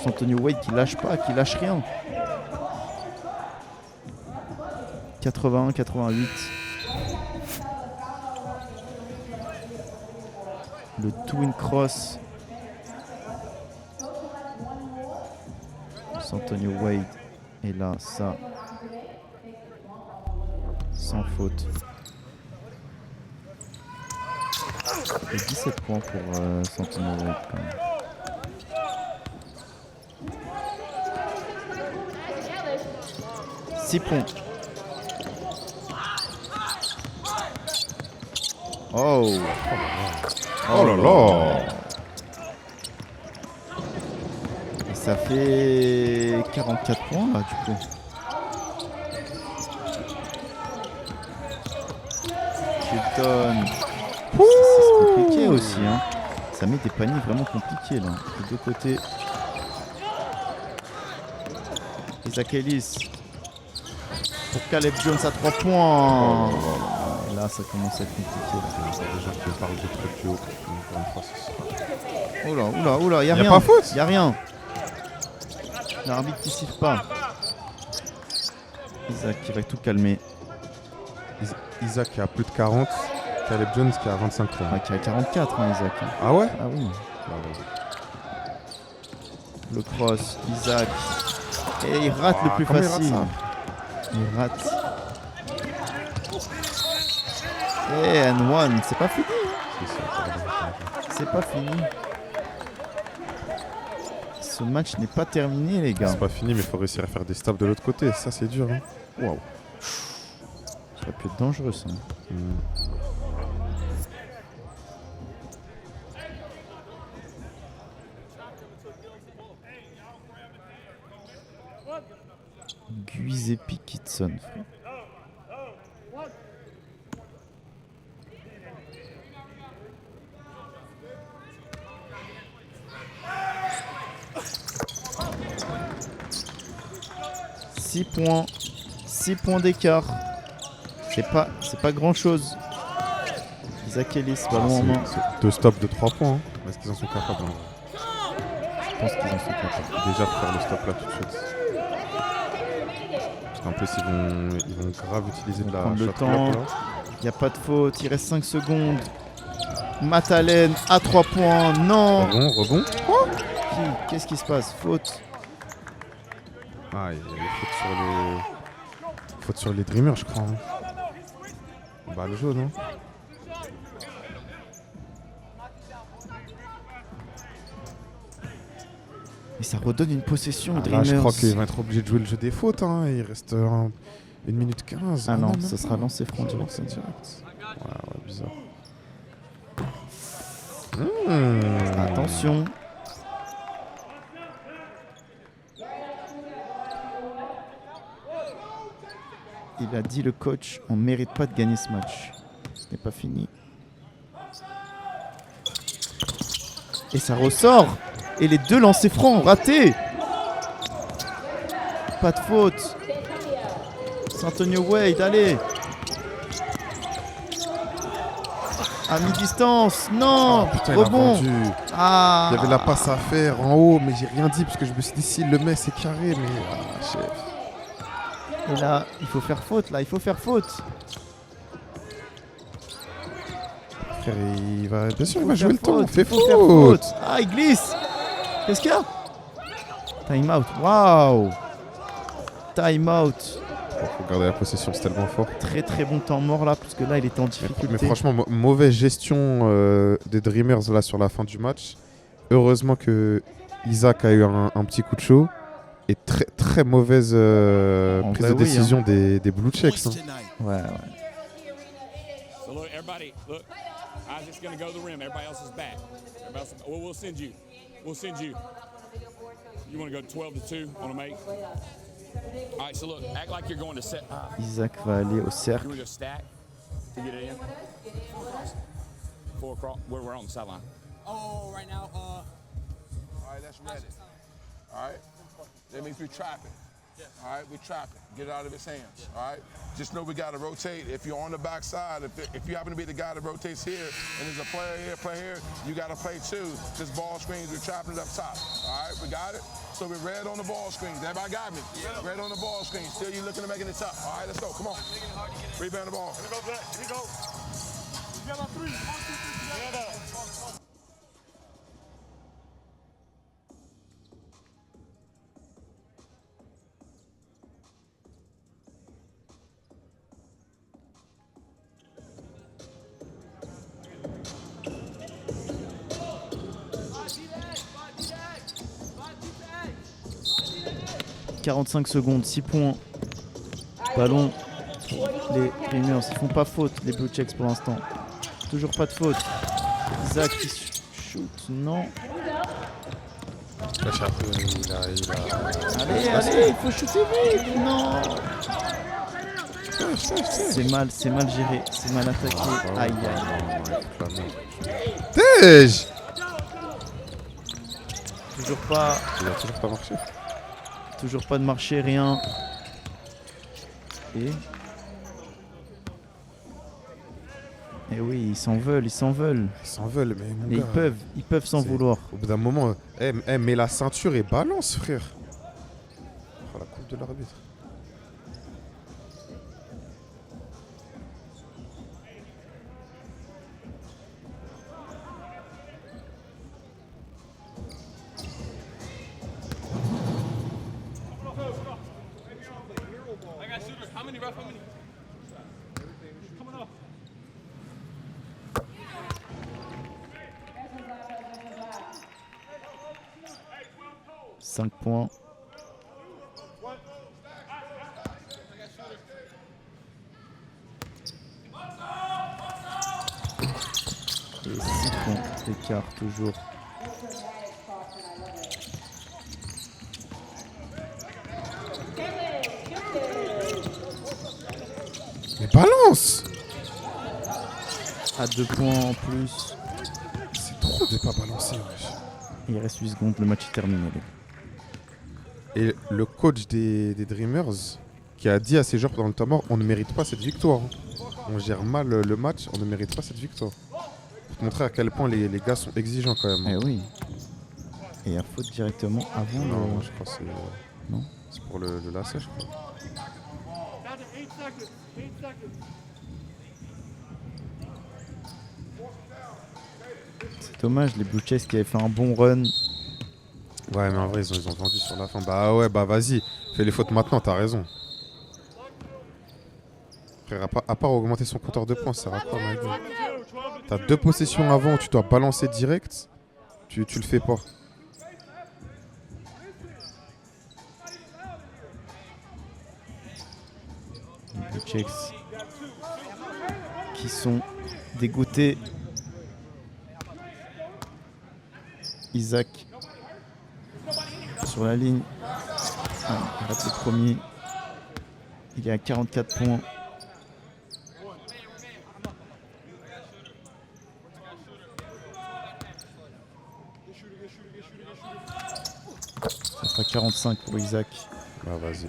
pour Anthony Wade qui lâche pas, qui lâche rien. 81-88. Le twin cross. Antonio Wade. Et là, ça. Sans faute. Et 17 points pour Antonio Wade quand même. Ellis. 6 points. Oh. Oh là là. Et ça fait 44 points là du coup. Chilton. C'est compliqué aussi hein. Ça met des paniers vraiment compliqués là. Des deux côtés. Isaac Ellis. Pour Caleb Jones à 3 points. Et là ça commence à être compliqué. Là. Déjà que je parle de trucs plus haut. Encore une fois, c'est ça. Oula, y'a Y a rien. pas faute. Y'a rien. L'arbitre qui siffle pas. Isaac qui va tout calmer. Isaac qui a plus de 40, Caleb Jones qui a 25 points. Ah, qui a 44 hein, Isaac. Ah ouais? Ah oui. Le cross, Isaac. Et il rate le plus comment il rate facile. ça Il rate. Et and one, c'est pas fini. C'est pas fini. Ce match n'est pas terminé les gars. C'est pas fini, mais il faut réussir à faire des stops de l'autre côté. Ça, c'est dur. Hein. Waouh. Ça aurait pu être dangereux ça. Giuseppe Kitson. Frère. Six points. 6 points d'écart. C'est pas grand chose. Isaac Ellis, ballon en main. C'est 2 stops de 3 points. Hein. Est-ce qu'ils en sont capables hein? Je pense qu'ils en sont capables. Déjà pour faire le stop là tout de suite. Parce qu'en plus ils vont grave utiliser de la Prendre le shot temps. clock, là. Il n'y a pas de faute, il reste 5 secondes. Matt Allen à 3 points. Non. Rebond. Qu'est-ce qui se passe? Faute. Ah, il y a faute sur les Dreamers, je crois. Hein. Balle jaune, hein. Et ça redonne une possession aux Là, Dreamers. je crois qu'il va être obligé de jouer le jeu des fautes. Hein. Il reste 1 minute 15. Ah non, même ça pas. sera lancé franc direct. Ouais, bizarre. Attention. Il a dit le coach, on ne mérite pas de gagner ce match. Ce n'est pas fini. Et ça ressort. Et les 2 lancers francs ratés. Pas de faute. Antonio Wade, allez. À mi-distance. Non. Putain, il a Rebond. vendu. Ah. Il y avait la passe à faire en haut, mais j'ai rien dit parce que je me suis dit s'il le met, c'est carré. Mais chef. Et là, il faut faire faute. Là, il faut faire faute. Frère, il va, bien sûr, il Faut va jouer faire le temps. faute, Fais faut faire faute. Ah, il glisse. Qu'est-ce qu'il y a? Time out. Waouh. Time out. Faut garder la possession, c'est tellement fort. Très très bon temps mort là, parce que là, il était en difficulté. Mais franchement, mauvaise gestion des Dreamers là sur la fin du match. Heureusement que Isaac a eu un petit coup de chaud. Et très très mauvaise prise de décision des Blue Checks. Hein. Ouais, ouais. So look, everybody, look. Isaac's going to go to the rim. Everybody else is back. Everybody else, well, we'll send you. We'll send you. You want to go 12-2 on a make? All right, so look, act like you're going to set. Isaac va aller au You cercle. want to go stack to get it in? 4 across. We're on the sideline. Oh, right now, All right, that's ready. All right? That means we're trapping. All right, we're trapping. Get it out of his hands. All right? Just know we got to rotate. If you're on the backside, if you happen to be the guy that rotates here and there's a player here, you got to play too. Just ball screens, we're trapping it up top. All right, we got it? So we're red on the ball screens. Everybody got me? Red on the ball screen. Still you looking to making it tough. All right, let's go. Come on. Rebound the ball. Here we go. You got 3. 1, 2, 3. Together. 45 secondes, 6 points. Ballon. Les Dreamers, ils font pas faute, les Blue Checks pour l'instant. Toujours pas de faute. Isaac qui shoot, non. Allez, il faut shooter vite, non. C'est mal géré, c'est mal attaqué. Aïe, aïe. Tej. Toujours pas. Il a toujours pas marché. Toujours pas de marché, rien. Et oui, ils s'en veulent. Ils s'en veulent, mais mon Et gars, ils peuvent s'en vouloir. Au bout d'un moment, mets la ceinture et balance, frère. Oh, la coupe de l'arbitre. Cinq points. Et 6 points d'écart toujours. Mais balance! À 2 points en plus. C'est trop de pas balancer, wesh. Il reste 8 secondes, le match est terminé. Et le coach des Dreamers qui a dit à ses joueurs pendant le temps mort, on ne mérite pas cette victoire. On gère mal le match, on ne mérite pas cette victoire. Pour te montrer à quel point les gars sont exigeants quand même. Eh oui. Et à faute directement avant Non, le... je crois que c'est... Non. C'est pour le lacet, je crois. Dommage, les Blue Jays qui avaient fait un bon run. Ouais, mais en vrai, ils ont vendu sur la fin. Bah ouais, bah vas-y. Fais les fautes maintenant, t'as raison. Frère, à part augmenter son compteur de points, ça sert à quoi, mec? T'as 2 possessions avant où tu dois balancer direct. Tu le fais pas. Les Blue Jays qui sont dégoûtés. Isaac sur la ligne. Ah, il rate le premier. Il est à 44 points. Ça fera 45 pour Isaac. Bah vas-y.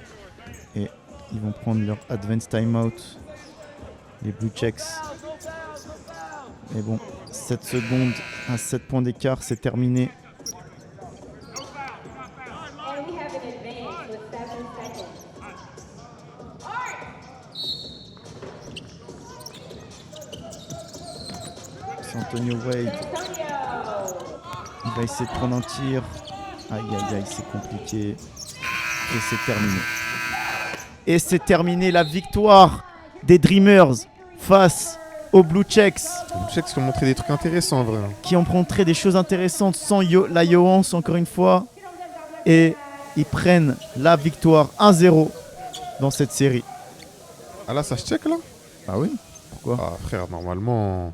Et ils vont prendre leur advance timeout. Les Blue Jays. Mais bon, 7 secondes à 7 points d'écart, c'est terminé. And we have an advance with 7 seconds. C'est Antonio Wade. Antonio! Il va essayer de prendre un tir. Aïe aïe aïe, c'est compliqué. Et c'est terminé. Et c'est terminé, la victoire des Dreamers face aux Blue Jays, Les Blue Jays qui ont montré des trucs intéressants en vrai. qui ont montré des choses intéressantes sans la Johans encore une fois. Et ils prennent la victoire 1-0 dans cette série. Ah là, ça se check là? Ah oui? Pourquoi? Ah frère, normalement,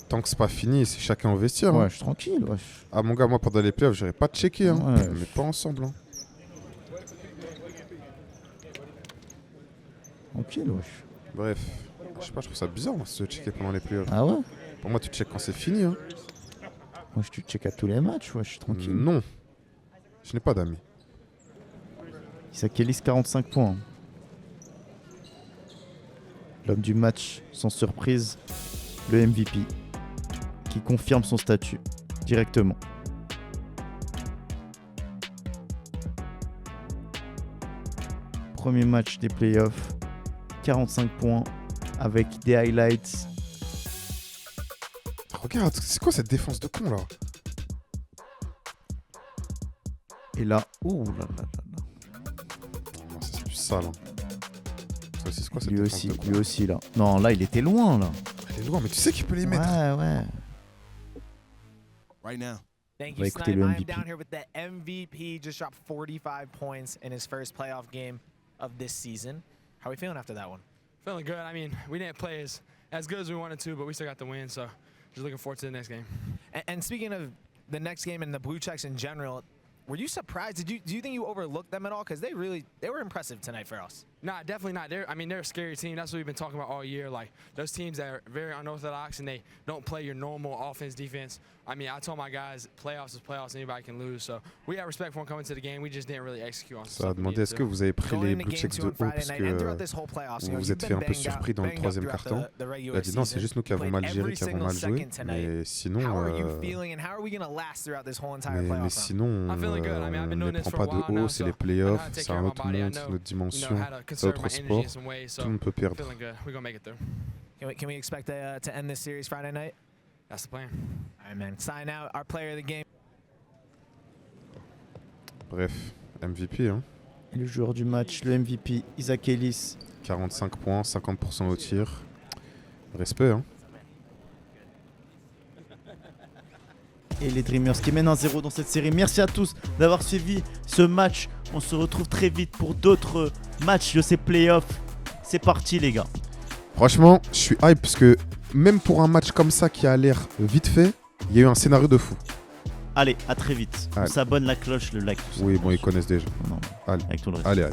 tant que c'est pas fini, c'est chacun au vestiaire. Ouais, Hein. je suis tranquille. Wesh. Ah mon gars, moi pendant les playoffs, j'aurais pas checké. Hein. Ouais. Mais pas ensemble. Hein. Tranquille, wesh. Bref, je sais pas, je trouve ça bizarre moi, de se checker pendant les playoffs. Ah ouais? Pour moi, tu checkes quand c'est fini. Hein. Moi, je te check à tous les matchs, wesh, je suis tranquille. Non, je n'ai pas d'amis. Isaac Ellis, 45 points. L'homme du match, sans surprise, le MVP, qui confirme son statut directement. Premier match des playoffs, 45 points avec des highlights. Regarde, c'est quoi cette défense de con là? Et là, ouh là là là là. Non, ça, c'est plus sale. Hein. Ça aussi, c'est quoi cette Lui défense aussi, de con? lui aussi là. Non, là il était loin là. Elle est loin, mais tu sais qu'il peut les mettre. Ouais, ouais. Right now. Thank On va you, écouter Snipe. le I am MVP. down here with the MVP. Just dropped 45 points in his first playoff game of this season. How are we feeling after that one? Feeling good. I mean, we didn't play as good as we wanted to, but we still got the win. So just looking forward to the next game. And speaking of the next game and the Blue Checks in general, were you surprised? Do you think you overlooked them at all? Because they were impressive tonight for us. Nah, definitely not. They're a scary team. That's what we've been talking about all year. Like those teams that are very unorthodox and they don't play your normal offense, defense. I mean, I told my guys, playoffs is playoffs. Anybody can lose. So we have respect for them coming to the game. We just didn't really execute on Ça a stuff we demandé needed est-ce to. que vous avez pris Going les into Blue game Checks two de on haut Friday parce night and throughout que this whole playoffs, vous you know, vous you've êtes fait been un peu banged surpris dans le up troisième throughout carton. the regular Il a dit non, c'est season. juste nous qui avons Played mal géré, every qui avons single mal joué. second tonight. Mais sinon, How are you feeling and how are we going to last throughout this whole entire mais playoff run? sinon, I'm feeling good. I mean, I've been ne doing this prend for a pas de while now, haut, c'est so les I know playoffs, how to take c'est care un of my autre body. I monde, know, c'est une autre dimension, how to c'est conserve autre my energy sport. in some ways. Tout So le monde peut perdre. feeling good. We're gonna make it through. Can we expect to end this series Friday night? That's the plan. All right, man. Sign out our player of the game. Bref, MVP, hein. Et le joueur du match, le MVP, Isaac Ellis. 45 points, 50% au tir. Respect, hein. Et les Dreamers qui mènent 1-0 dans cette série. Merci à tous d'avoir suivi ce match. On se retrouve très vite pour d'autres matchs de ces playoffs. C'est parti les gars. Franchement, je suis hype parce que même pour un match comme ça qui a l'air vite fait, il y a eu un scénario de fou. Allez, à très vite. On Allez. s'abonne, la cloche, le like. Tout ça. Oui, bon, ils connaissent déjà. Non, Allez, avec tout le reste. allez.